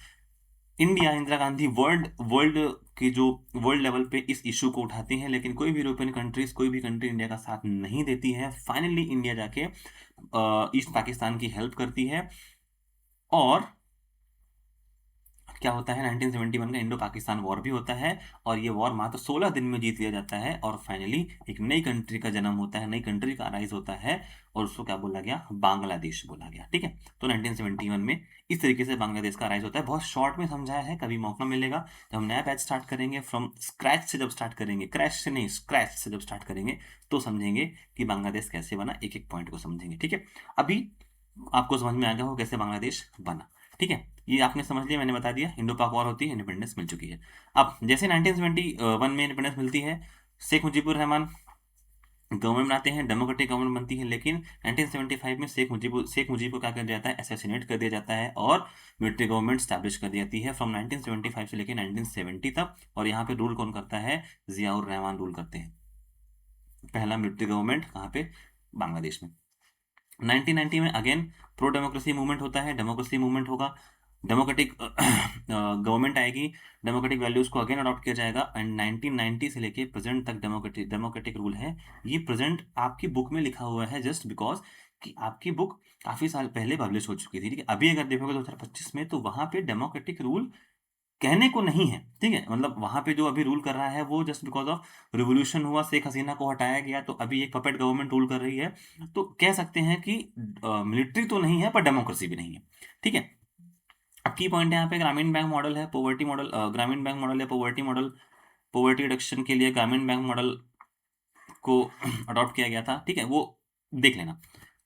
India, Indira Gandhi world world के जो वर्ल्ड लेवल पे इस इशू को उठाती हैं, लेकिन कोई भी यूरोपियन कंट्रीज, कोई भी कंट्री इंडिया का साथ नहीं देती है। फाइनली इंडिया जाके ईस्ट पाकिस्तान की हेल्प करती है और क्या होता है, 1971 का इंडो पाकिस्तान वॉर भी होता है और ये वॉर मात्र 16 दिन में जीत लिया जाता है और फाइनली एक नई कंट्री का जन्म होता है, नई कंट्री का राइज होता है और उसको क्या बोला गया, बांग्लादेश बोला गया। ठीक है, तो 1971 में इस तरीके से बांग्लादेश का राइज होता है। बहुत शॉर्ट में समझाया है, कभी मौका मिलेगा जब हम नया बैच स्टार्ट करेंगे, फ्रॉम स्क्रैच से जब स्टार्ट करेंगे, क्रैश से नहीं, स्क्रैच से जब स्टार्ट करेंगे तो समझेंगे कि बांग्लादेश कैसे बना, एक एक पॉइंट को समझेंगे। ठीक है, अभी आपको समझ में आ गया हो कैसे बांग्लादेश बना। ठीक है, ये आपने समझ लिया, मैंने बता दिया, इंडो पाक वॉर होती है, इंडिपेंडेंस मिल चुकी है। अब जैसे 1971 में इंडिपेंडेंस मिलती है, शेख मुजीबुर रहमान गवर्नमेंट बनाते हैं, डेमोक्रेटिक गवर्नमेंट बनती है, लेकिन 1975 में शेख मुजीब को क्या कर दिया जाता है, असैसिनेट कर दिया जाता है और मिलिट्री गवर्नमेंट स्टैब्लिश कर दी जाती है फ्रॉम 1975 से लेकर 1970 तक। और यहाँ पे रूल कौन करता है, जियाउर रहमान रूल करते हैं। पहला मिलिट्री गवर्नमेंट कहाँ पे, बांग्लादेश में। 1990 में अगेन प्रो डेमोक्रेसी मूवमेंट होता है, डेमोक्रेसी मूवमेंट होगा, डेमोक्रेटिक गवर्नमेंट आएगी, डेमोक्रेटिक वैल्यूज को अगेन अडॉप्ट किया जाएगा एंड 1990 से लेके प्रेजेंट तक डेमोक्रेटिक डेमोक्रेटिक रूल है। ये प्रेजेंट आपकी बुक में लिखा हुआ है जस्ट बिकॉज कि आपकी बुक काफी साल पहले पब्लिश हो चुकी थी। ठीक है, अभी अगर देखोगे 2025 में तो वहां पे डेमोक्रेटिक रूल कहने को नहीं है। ठीक है, मतलब वहां पे जो अभी रूल कर रहा है वो जस्ट बिकॉज ऑफ रिवोल्यूशन हुआ, शेख हसीना को हटाया गया, तो अभी एक पपेट गवर्नमेंट रूल कर रही है। तो कह सकते हैं कि मिलिट्री तो नहीं है पर डेमोक्रेसी भी नहीं है। ठीक है, अब की पॉइंट है यहाँ पे, ग्रामीण बैंक मॉडल है, पोवर्टी मॉडल, ग्रामीण बैंक मॉडल है, पोवर्टी मॉडल, पोवर्टी रिडक्शन के लिए ग्रामीण बैंक मॉडल को अडॉप्ट किया गया था। ठीक है, वो देख लेना।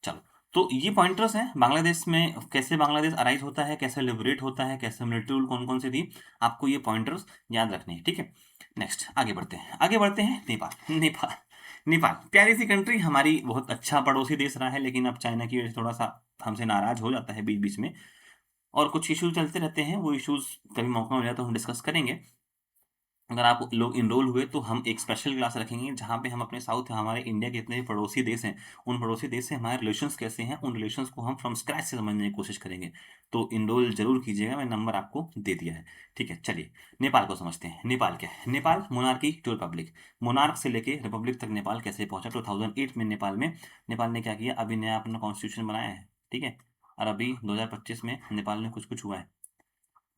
चलो, तो ये पॉइंटर्स हैं बांग्लादेश में, कैसे बांग्लादेश अराइज होता है, कैसे लिबरेट होता है, कैसे मिलिट्री रूल कौन कौन सी थी, आपको ये पॉइंटर्स याद रखने हैं। ठीक है, नेक्स्ट आगे बढ़ते हैं, आगे बढ़ते हैं। नेपाल, नेपाल, नेपाल प्यारी सी कंट्री हमारी, बहुत अच्छा पड़ोसी देश रहा है, लेकिन अब चाइना की वजह से थोड़ा सा हमसे नाराज हो जाता है बीच बीच में और कुछ इश्यूज चलते रहते हैं। वो इश्यूज कभी मौका मिला तो हम डिस्कस करेंगे। अगर आप लोग इनरोल हुए तो हम एक स्पेशल क्लास रखेंगे जहाँ पे हम अपने साउथ, हमारे इंडिया के जितने भी पड़ोसी देश हैं, उन पड़ोसी देश से हमारे रिलेशंस कैसे हैं, उन रिलेशंस को हम फ्रॉम स्क्रैच से समझने की कोशिश करेंगे। तो इनरोल जरूर कीजिएगा, मैं नंबर आपको दे दिया है। ठीक है, चलिए नेपाल को समझते हैं। नेपाल क्या है, Nepal monarchy to republic, monarch से लेके रिपब्लिक तक नेपाल कैसे पहुंचा। 2008 में नेपाल में, नेपाल ने क्या किया, अभी नया अपना कॉन्स्टिट्यूशन बनाया है। ठीक है, और अभी 2025 में नेपाल में कुछ कुछ हुआ है।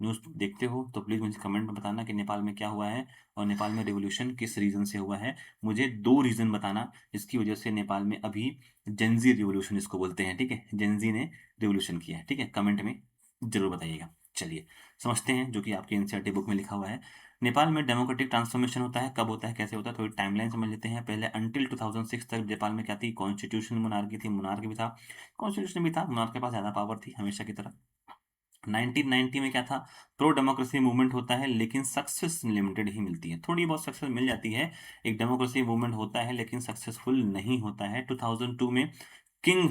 न्यूज़ देखते हो तो प्लीज़ मुझे कमेंट में बताना कि नेपाल में क्या हुआ है और नेपाल में रिवॉल्यूशन किस रीज़न से हुआ है। मुझे 2 रीज़न बताना जिसकी वजह से नेपाल में अभी जेनज़ी रिवॉल्यूशन इसको बोलते हैं। ठीक है, जेनज़ी ने रिवॉल्यूशन किया है। ठीक है, कमेंट में ज़रूर बताइएगा। चलिए समझते हैं जो कि आपकी एनसीईआरटी बुक में लिखा हुआ है। नेपाल में डेमोक्रेटिक ट्रांसफॉर्मेशन होता है, कब होता है, कैसे होता है, थोड़ी टाइमलाइन समझ लेते हैं। पहले अंटिल 2006 तक नेपाल में क्या थी, कॉन्स्टिट्यूशन मोनार्की थी, मोनार्क भी था, कॉन्स्टिट्यूशन भी था, मोनार्क के पास ज़्यादा पावर थी हमेशा की तरह। 1990 में क्या था, प्रो डेमोक्रेसी मूवमेंट होता है लेकिन सक्सेस लिमिटेड ही मिलती है, थोड़ी बहुत सक्सेस मिल जाती है। एक डेमोक्रेसी मूवमेंट होता है लेकिन सक्सेसफुल नहीं होता है। 2002 में किंग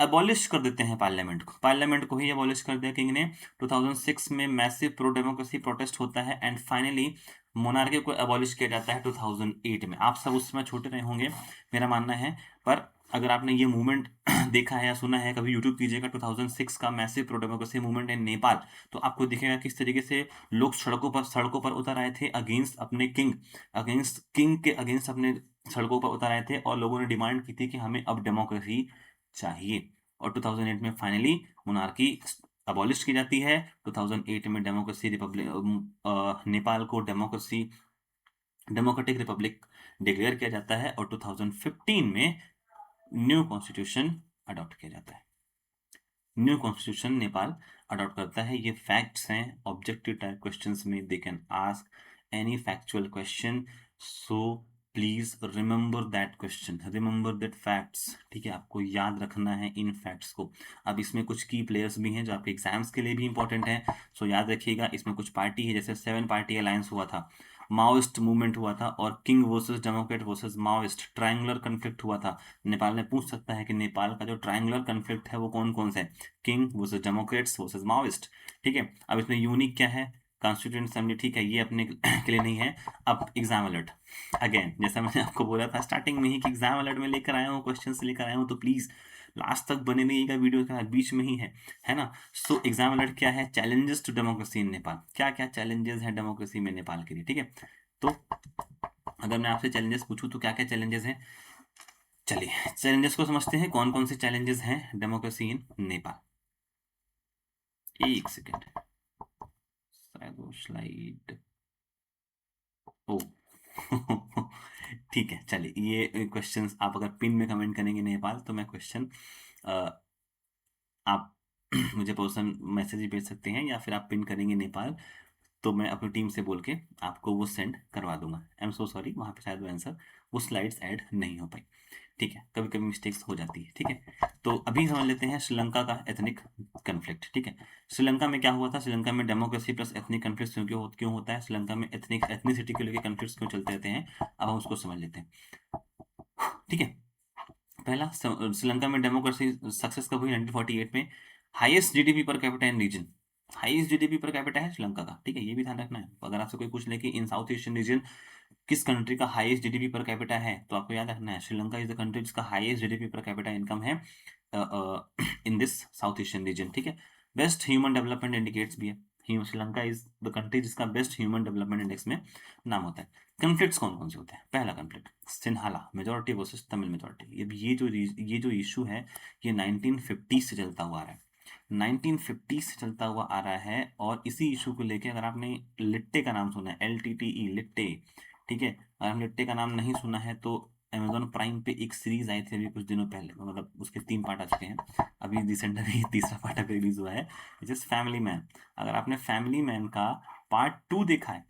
अबॉलिश कर देते हैं पार्लियामेंट को, पार्लियामेंट को ही अबॉलिश कर दिया किंग ने। 2006 में मैसिव प्रो डेमोक्रेसी प्रोटेस्ट होता है एंड फाइनली मोनार्की को अबॉलिश किया जाता है 2008 में। आप सब उस समय छोटे रहे होंगे मेरा मानना है, पर अगर आपने ये मूवमेंट देखा है या सुना है, कभी यूट्यूब कीजिएगा 2006 का massive pro democracy movement in Nepal, तो आपको दिखेगा किस तरीके से लोग सड़कों पर उतर आए थे अगेंस्ट अपने किंग, अगेंस्ट किंग के अगेंस्ट अपने सड़कों पर उतर आए थे और लोगों ने डिमांड की थी कि हमें अब डेमोक्रेसी चाहिए। और 2008 में फाइनली मोनार्की अबॉलिश की जाती है। 2008 में डेमोक्रेसी रिपब्लिक नेपाल को डेमोक्रेटिक रिपब्लिक डिक्लेयर किया जाता है और 2015 में न्यू कॉन्स्टिट्यूशन अडॉप्ट किया जाता है। न्यू कॉन्स्टिट्यूशन नेपाल अडॉप्ट करता है। ये फैक्ट्स हैं, ऑब्जेक्टिव टाइप क्वेश्चंस में they can ask any factual question, so please remember that question, remember that facts. ठीक है, आपको याद रखना है इन फैक्ट्स को। अब इसमें कुछ की प्लेयर्स भी हैं जो आपके एग्जाम्स के लिए भी इंपॉर्टेंट है, सो याद रखिएगा। इसमें कुछ पार्टी है, जैसे 7 पार्टी अलायंस हुआ था, माओइस्ट मूवमेंट हुआ था और king versus Democrat versus Maoist triangular conflict हुआ था। नेपाल ने पूछ सकता है कि नेपाल का जो ट्रायंगुलर कन्फ्लिक्ट है वो कौन कौन सा है, king versus Democrats versus Maoist. ठीक है, अब इसमें यूनिक क्या है, कॉन्स्टिट्यूएंट असेंबली। ठीक है, ये अपने के लिए नहीं है। अब एग्जाम अलर्ट, अगेन जैसा मैंने आपको बोला था स्टार्टिंग में ही कि एग्जाम अलर्ट में लेकर आया हूँ, क्वेश्चन लेकर आया हूँ, तो प्लीज लास्ट तक बने रहिएगा वीडियो के बीच में ही है ना। सो एग्जाम अलर्ट क्या है, challenges to democracy in Nepal, क्या क्या चैलेंजेस हैं डेमोक्रेसी में नेपाल के लिए, ठीक है। तो अगर मैं आपसे चैलेंजेस पूछूं तो क्या क्या चैलेंजेस हैं, चलिए चैलेंजेस को समझते हैं, कौन कौन से चैलेंजेस हैं डेमोक्रेसी इन नेपाल। एक सेकेंड, शायद वो स्लाइड, ओ ठीक है, चलिए ये क्वेश्चंस आप अगर पिन में कमेंट करेंगे नेपाल तो मैं क्वेश्चन आप मुझे पर्सनल मैसेज भेज सकते हैं, या फिर आप पिन करेंगे नेपाल तो मैं अपनी टीम से बोल के आपको वो सेंड करवा दूंगा। आई एम सो सॉरी, वहाँ पे शायद वो आंसर, वो स्लाइड्स ऐड नहीं हो पाई, ठीक है, कभी कभी मिस्टेक्स हो जाती है, ठीक है। तो अभी समझ लेते हैं श्रीलंका का एथनिक कन्फ्लिक्ट, ठीक है। श्रीलंका में क्या हुआ था, श्रीलंका में डेमोक्रेसी प्लस एथनिक कन्फ्लिक्ट क्यों होता है, श्रीलंका में एथनिसिटी को लेकर कन्फ्लिक्ट क्यों चलते रहते हैं, अब हम उसको समझ लेते हैं, ठीक है। पहला, श्रीलंका में डेमोक्रेसी सक्सेस कब हुई, 1948 में। Highest GDP per capita in region, highest GDP per capita है श्रीलंका का, ठीक है, ये भी ध्यान रखना है। अगर आपसे कोई पूछ ले कि इन साउथ एशियन रीजन किस कंट्री का हाईएस्ट जीडीपी पर कैपिटा है, तो आपको याद रखना है श्रीलंका इज द कंट्री जिसका highest GDP per capita income है in this south Asian region, ठीक है। बेस्ट ह्यूमन डेवलपमेंट इंडिकेट्स भी है, श्रीलंका इज द कंट्री जिसका बेस्ट ह्यूमन डेवलपमेंट इंडेक्स में नाम होता है। कन्फ्लिक्ट्स कौन कौन से होते हैं, पहला conflict Sinhala majority versus Tamil majority, ये जो इशू है ये 1950 से चलता हुआ आ रहा है, 1950 से चलता हुआ आ रहा है। और इसी इशू को लेके अगर आपने लिट्टे का नाम सुना है, LTTE लिट्टे, ठीक है, अगर हम लिट्टे का नाम नहीं सुना है तो अमेजोन प्राइम पे एक सीरीज आई थी अभी कुछ दिनों पहले, मतलब उसके 3 पार्ट आ चुके हैं, अभी रिसेंट अभी तीसरा पार्ट अभी रिलीज हुआ है, जस्ट फैमिली मैन। अगर आपने फैमिली मैन का पार्ट 2 देखा है,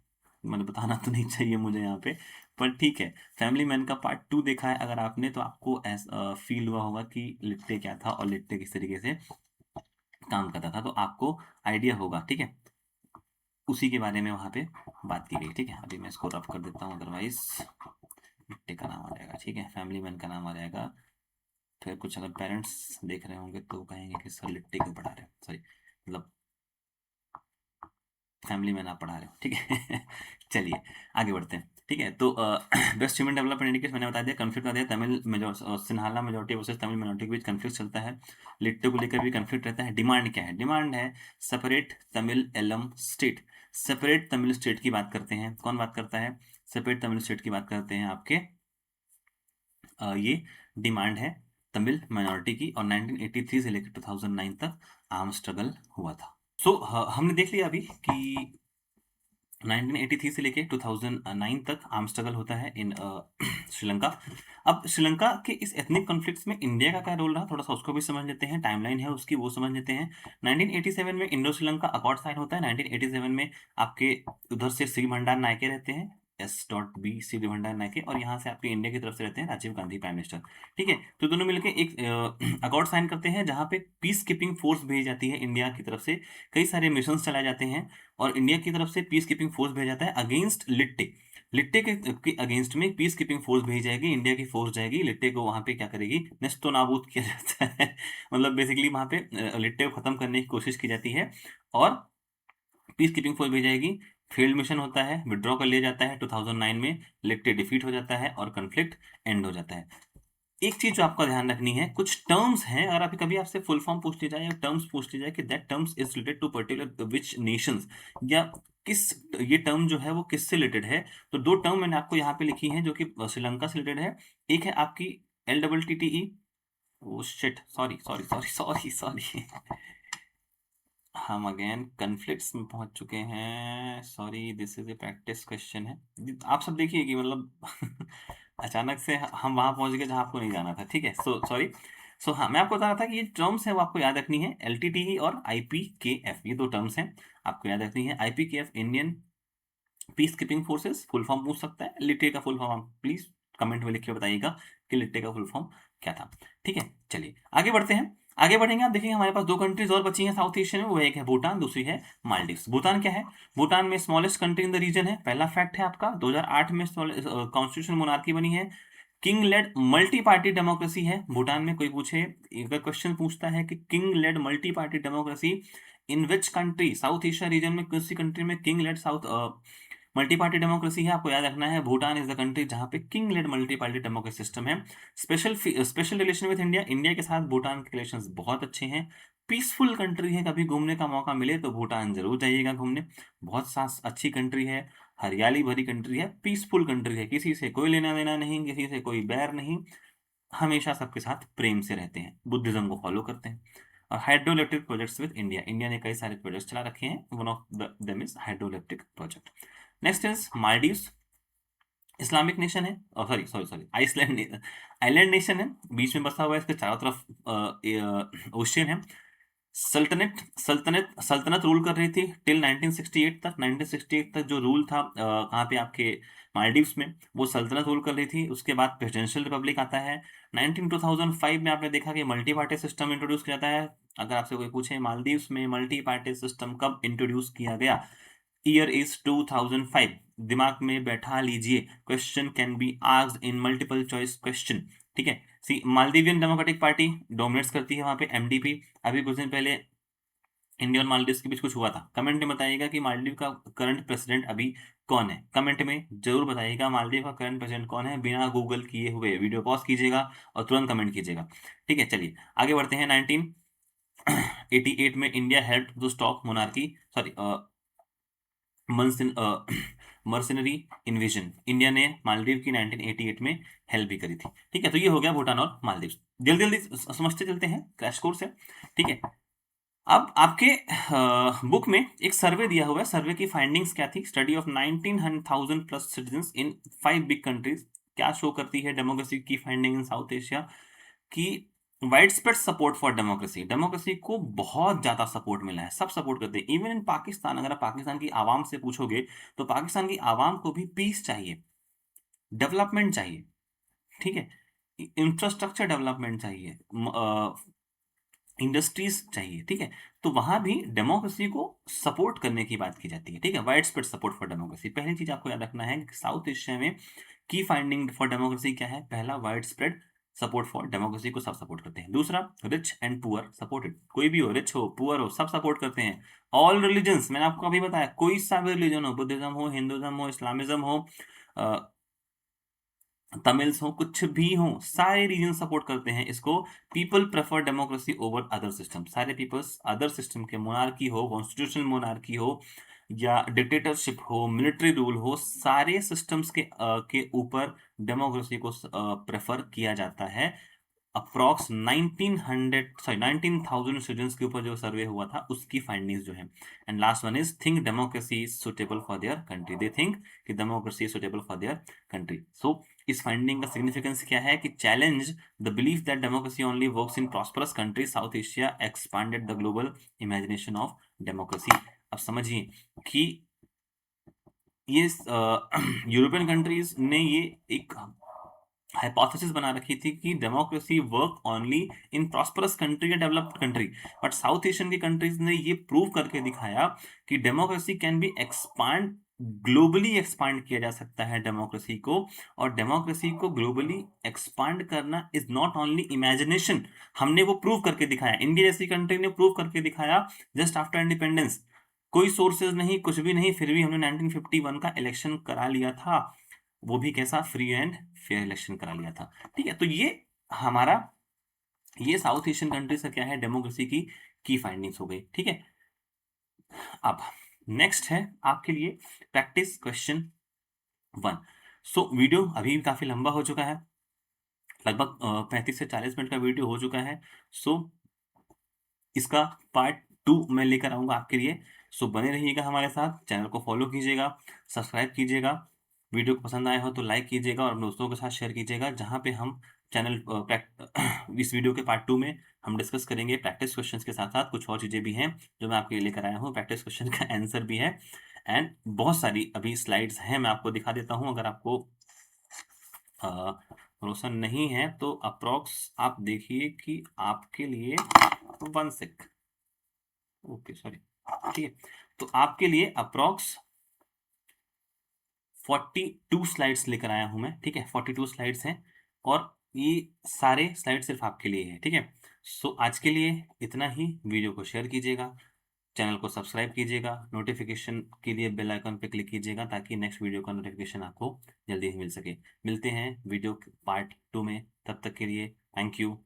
मतलब बताना तो नहीं चाहिए मुझे यहाँ पे, पर ठीक है, फैमिली मैन का पार्ट 2 देखा है अगर आपने, तो आपको फील हुआ होगा कि लिट्टे क्या था और लिट्टे किस तरीके से काम करता था, तो आपको आइडिया होगा, ठीक है। उसी के बारे में वहाँ पे बात की गई, ठीक है। अभी मैं इसको रफ कर देता हूँ, अदरवाइज लिट्टे का नाम आ जाएगा, ठीक है, फैमिली मैन का नाम आ जाएगा, फिर कुछ अगर पेरेंट्स देख रहे होंगे तो कहेंगे कि सर लिट्टे क्यों पढ़ा रहे हो, सॉरी मतलब फैमिली मैन आप पढ़ा रहे हो, ठीक है चलिए आगे बढ़ते हैं, ठीक है। तो बेस्ट ह्यूमन डेवलपमेंट इंडिकेटर मैंने बता दिया, कन्फ्लिक्ट बता दिया, Tamil Sinhala majority versus Tamil minority के बीच कन्फ्लिक्ट चलता है, लिट्टे को लेकर भी कन्फ्लिक्ट रहता है। डिमांड क्या है, डिमांड है separate Tamil Eelam state, separate Tamil state की बात करते हैं, कौन बात करता है, सेपरेट तमिल स्टेट की बात करते हैं आपके ये डिमांड है तमिल माइनॉरिटी की, और 1983 से लेकर 2009 तक आर्म स्ट्रगल हुआ था। सो हमने देख लिया अभी कि 1983 से लेके 2009 तक आर्म स्ट्रगल होता है इन श्रीलंका। अब श्रीलंका के इस एथनिक कॉन्फ्लिक्ट्स में इंडिया का क्या रोल रहा, थोड़ा सा उसको भी समझ लेते हैं, टाइमलाइन है उसकी वो समझ लेते हैं। 1987 में इंडो श्रीलंका अकॉर्ड साइन होता है, 1987 में आपके उधर से श्री भंडार नायके रहते हैं, S.B श्री भंडार नायके, और यहाँ से आपके इंडिया की तरफ से रहते हैं राजीव गांधी प्राइम मिनिस्टर, ठीक है। तो दोनों मिलकर एक अकॉर्ड साइन करते हैं जहाँ पे पीस कीपिंग फोर्स भेजी जाती है इंडिया की तरफ से, कई सारे मिशन चलाए जाते हैं, और इंडिया की तरफ से पीस कीपिंग फोर्स भेजा जाता है अगेंस्ट लिट्टे, लिट्टे के अगेंस्ट में पीस कीपिंग फोर्स भेजी जाएगी, इंडिया की फोर्स जाएगी, लिट्टे को वहां पे क्या करेगी, नेस्तो नाबूद किया जाता है मतलब बेसिकली वहां पे लिट्टे को खत्म करने की कोशिश की जाती है, और पीस कीपिंग फोर्स भेजी जाएगी। फील्ड मिशन होता है, विड्रॉ कर लिया जाता है 2009 में, लिट्टे डिफीट हो जाता है और कन्फ्लिक्ट एंड हो जाता है। एक चीज जो आपका ध्यान रखनी है, कुछ टर्म्स हैं, अगर आप कभी आपसे फुल फॉर्म पूछ लिया जाए या टर्म्स पूछ लिया जाए कि that terms is related to particular which nations, या किस, ये टर्म जो है वो किससे रिलेटेड है, तो 2 टर्म मैंने आपको यहाँ पे लिखी हैं जो कि श्रीलंका से रिलेटेड है। एक है आपकी LTTE, oh shit, sorry sorry sorry sorry sorry हम अगेन कन्फ्लिक्ट्स में पहुंच चुके हैं, sorry this is a practice question है, आप सब देखिए कि मतलब अचानक से हम वहां पहुंच गए जहां आपको नहीं जाना था, ठीक है, सो सॉरी। सो हाँ, मैं आपको बता रहा था कि ये टर्म्स है वो आपको याद रखनी है, LTTE और IPKF, ये 2 टर्म्स हैं आपको याद रखनी है। IPKF Indian peace keeping forces, full form पूछ सकता है, लिट्टे का फुल फॉर्म आप प्लीज कमेंट में लिख के बताइएगा कि लिट्टे का फुल फॉर्म क्या था, ठीक है। चलिए आगे बढ़ते हैं, आगे बढ़ेंगे, आप देखेंगे हमारे पास 2 कंट्रीज और बची हैं साउथ एशियन में, वो एक है भूटान, दूसरी है मालदीव्स। भूटान क्या है, भूटान में smallest country in the region है, पहला फैक्ट है आपका, 2008 में कॉन्स्टिट्यूशन मोनार्की बनी है, king led multi party democracy है भूटान में। कोई पूछे, अगर क्वेश्चन पूछता है कि king led multi party democracy in which country, south Asia region में किसी कंट्री में king led South multi party democracy है, आपको याद रखना है भूटान इज द कंट्री जहां पे king led multi party democracy system है। Special relation with India, India के साथ भूटान के रिलेशंस बहुत अच्छे हैं। पीसफुल कंट्री है, कभी घूमने का मौका मिले तो भूटान जरूर जाइएगा घूमने, बहुत अच्छी कंट्री है, हरियाली भरी कंट्री है, पीसफुल कंट्री है, किसी से कोई लेना देना नहीं, किसी से कोई बैर नहीं, हमेशा सबके साथ प्रेम से रहते हैं, बुद्धिज्म को फॉलो करते हैं। और hydro electric projects with India, India ने कई सारे प्रोजेक्ट्स चला रखे हैं, one of them is hydro electric project. Next is Maldives, Islamic nation है, sorry sorry sorry Iceland, island nation है, बीच में बसा हुआ है, इसके चारों तरफ ओशियन है। सल्तनत रूल कर रही थी टिल 1968 तक। 1968 तक जो रूल था कहाँ पे, आपके मालदीव्स में, वो सल्तनत रूल कर रही थी। उसके बाद प्रेसिडेंशियल रिपब्लिक आता है। 2005 में आपने देखा कि मल्टी पार्टी सिस्टम इंट्रोड्यूस किया जाता है। अगर आपसे कोई पूछे मालदीव्स में मल्टी पार्टी सिस्टम कब इंट्रोड्यूस किया गया, ईयर इज 2005, दिमाग में बैठा लीजिए, question can be asked in multiple choice question, ठीक है। सी मालदीवियन डेमोक्रेटिक पार्टी डोमिनेट्स करती है वहां पे, एमडीपी। अभी कुछ दिन पहले इंडिया और मालदीव के बीच कुछ हुआ था, कमेंट में बताइएगा कि मालदीव का करंट प्रेसिडेंट अभी कौन है, कमेंट में जरूर बताइएगा मालदीव का करंट प्रेसिडेंट कौन है, बिना गूगल किए हुए वीडियो पॉज कीजिएगा और तुरंत कमेंट कीजिएगा, ठीक है। चलिए आगे बढ़ते हैं। 1988 में India help to stop monarchy, sorry mercenary invasion, India ने मालदीव की 1988 में हेल्प भी करी थी, ठीक है। तो ये हो गया भूटान और मालदीव। जल्दी जल्दी समझते चलते हैं, क्रैश कोर्स है, ठीक है। अब आपके बुक में एक सर्वे दिया हुआ है, सर्वे की फाइंडिंग्स क्या थी, study of 19,000 plus citizens in 5 big countries, क्या शो करती है डेमोक्रेसी की फाइंडिंग इन साउथ एशिया, कि wide spread support for democracy, democracy को बहुत ज्यादा सपोर्ट मिला है, सब सपोर्ट करते हैं। इवन इन पाकिस्तान, अगर आप पाकिस्तान की आवाम से पूछोगे तो पाकिस्तान की आवाम को भी पीस चाहिए, डेवलपमेंट चाहिए, ठीक है, इंफ्रास्ट्रक्चर डेवलपमेंट चाहिए, इंडस्ट्रीज चाहिए, ठीक है। तो वहां भी डेमोक्रेसी को सपोर्ट करने की बात की जाती है, ठीक है, wide spread support for democracy. पहली चीज आपको याद रखना है कि साउथ एशिया में की फाइंडिंग फॉर डेमोक्रेसी क्या है, पहला wide spread support for democracy को सब सपोर्ट करते हैं। दूसरा रिच एंड पुअर सपोर्टेड, कोई भी हो, रिच हो पुअर हो, सब सपोर्ट करते हैं। ऑल रिलीजन्स, मैंने आपको अभी बताया, कोई सा भी रिलीजन हो, बुद्धिज्म हो, हिंदुज्म हो, इस्लामिज्म हो, तमिल्स हो, कुछ भी हो, सारे रीजन सपोर्ट करते हैं इसको। People prefer democracy over other system, सारे पीपल्स अदर सिस्टम के, मोनार्की हो, कॉन्स्टिट्यूशनल मोनार्की हो, या डिक्टेटरशिप हो, मिलिट्री रूल हो, सारे सिस्टम्स के ऊपर डेमोक्रेसी को प्रेफर किया जाता है। अप्रॉक्स 19,000 स्टूडेंट्स के ऊपर जो सर्वे हुआ था उसकी फाइंडिंग्स जो है। And last one is think democracy is suitable for their country, they think कि democracy is suitable for their country. So इस फाइंडिंग का सिग्निफिकेंस क्या है, कि challenge the belief that democracy only works in prosperous country, south Asia expanded the global imagination of democracy. अब समझिए कि ये यूरोपियन कंट्रीज ने ये एक हाइपोथेसिस बना रखी थी कि democracy work only in prosperous country या developed country, but south Asian की कंट्रीज ने ये प्रूव करके दिखाया कि democracy can be expand, globally expand किया जा सकता है डेमोक्रेसी को। और डेमोक्रेसी को ग्लोबली एक्सपांड करना इज नॉट ओनली इमेजिनेशन, हमने वो प्रूव करके दिखाया, इंडिया जैसी कंट्री ने प्रूव करके दिखाया जस्ट आफ्टर इंडिपेंडेंस। कोई सोर्सेज नहीं, कुछ भी नहीं, फिर भी हमने 1951 का इलेक्शन करा लिया था, वो भी कैसा, फ्री एंड फेयर इलेक्शन करा लिया था, ठीक है। तो ये हमारा, ये साउथ एशियन कंट्रीज का क्या है, डेमोक्रेसी की फाइंडिंग्स हो गई, ठीक है। अब नेक्स्ट है आपके लिए प्रैक्टिस क्वेश्चन 1। सो वीडियो अभी भी काफी लंबा हो चुका है, लगभग 35 से 40 मिनट का वीडियो हो चुका है। सो इसका पार्ट 2 मैं लेकर आऊंगा आपके लिए। सो बने रहिएगा हमारे साथ, चैनल को फॉलो कीजिएगा, सब्सक्राइब कीजिएगा, वीडियो को पसंद आया हो तो लाइक कीजिएगा और अपने दोस्तों के साथ शेयर कीजिएगा, जहां पे हम चैनल इस वीडियो के पार्ट 2 में हम डिस्कस करेंगे प्रैक्टिस क्वेश्चंस के साथ साथ कुछ और चीजें भी हैं जो मैं आपके लिए लेकर आया हूँ, प्रैक्टिस क्वेश्चन का आंसर भी है, एंड बहुत सारी अभी स्लाइड्स हैं, मैं आपको दिखा देता हूँ। अगर आपको भरोसा नहीं है तो अप्रोक्स आप देखिए कि आपके लिए 1 सेक, ओके सॉरी, ठीक है, तो आपके लिए अप्रोक्स 42 स्लाइड्स लेकर आया हूं मैं, ठीक है, 42 स्लाइड्स हैं और ये सारे स्लाइड सिर्फ आपके लिए है, ठीक है। सो आज के लिए इतना ही, वीडियो को शेयर कीजिएगा, चैनल को सब्सक्राइब कीजिएगा, नोटिफिकेशन के लिए बेल आइकन पे क्लिक कीजिएगा ताकि नेक्स्ट वीडियो का नोटिफिकेशन आपको जल्दी ही मिल सके। मिलते हैं वीडियो पार्ट 2 में, तब तक के लिए थैंक यू।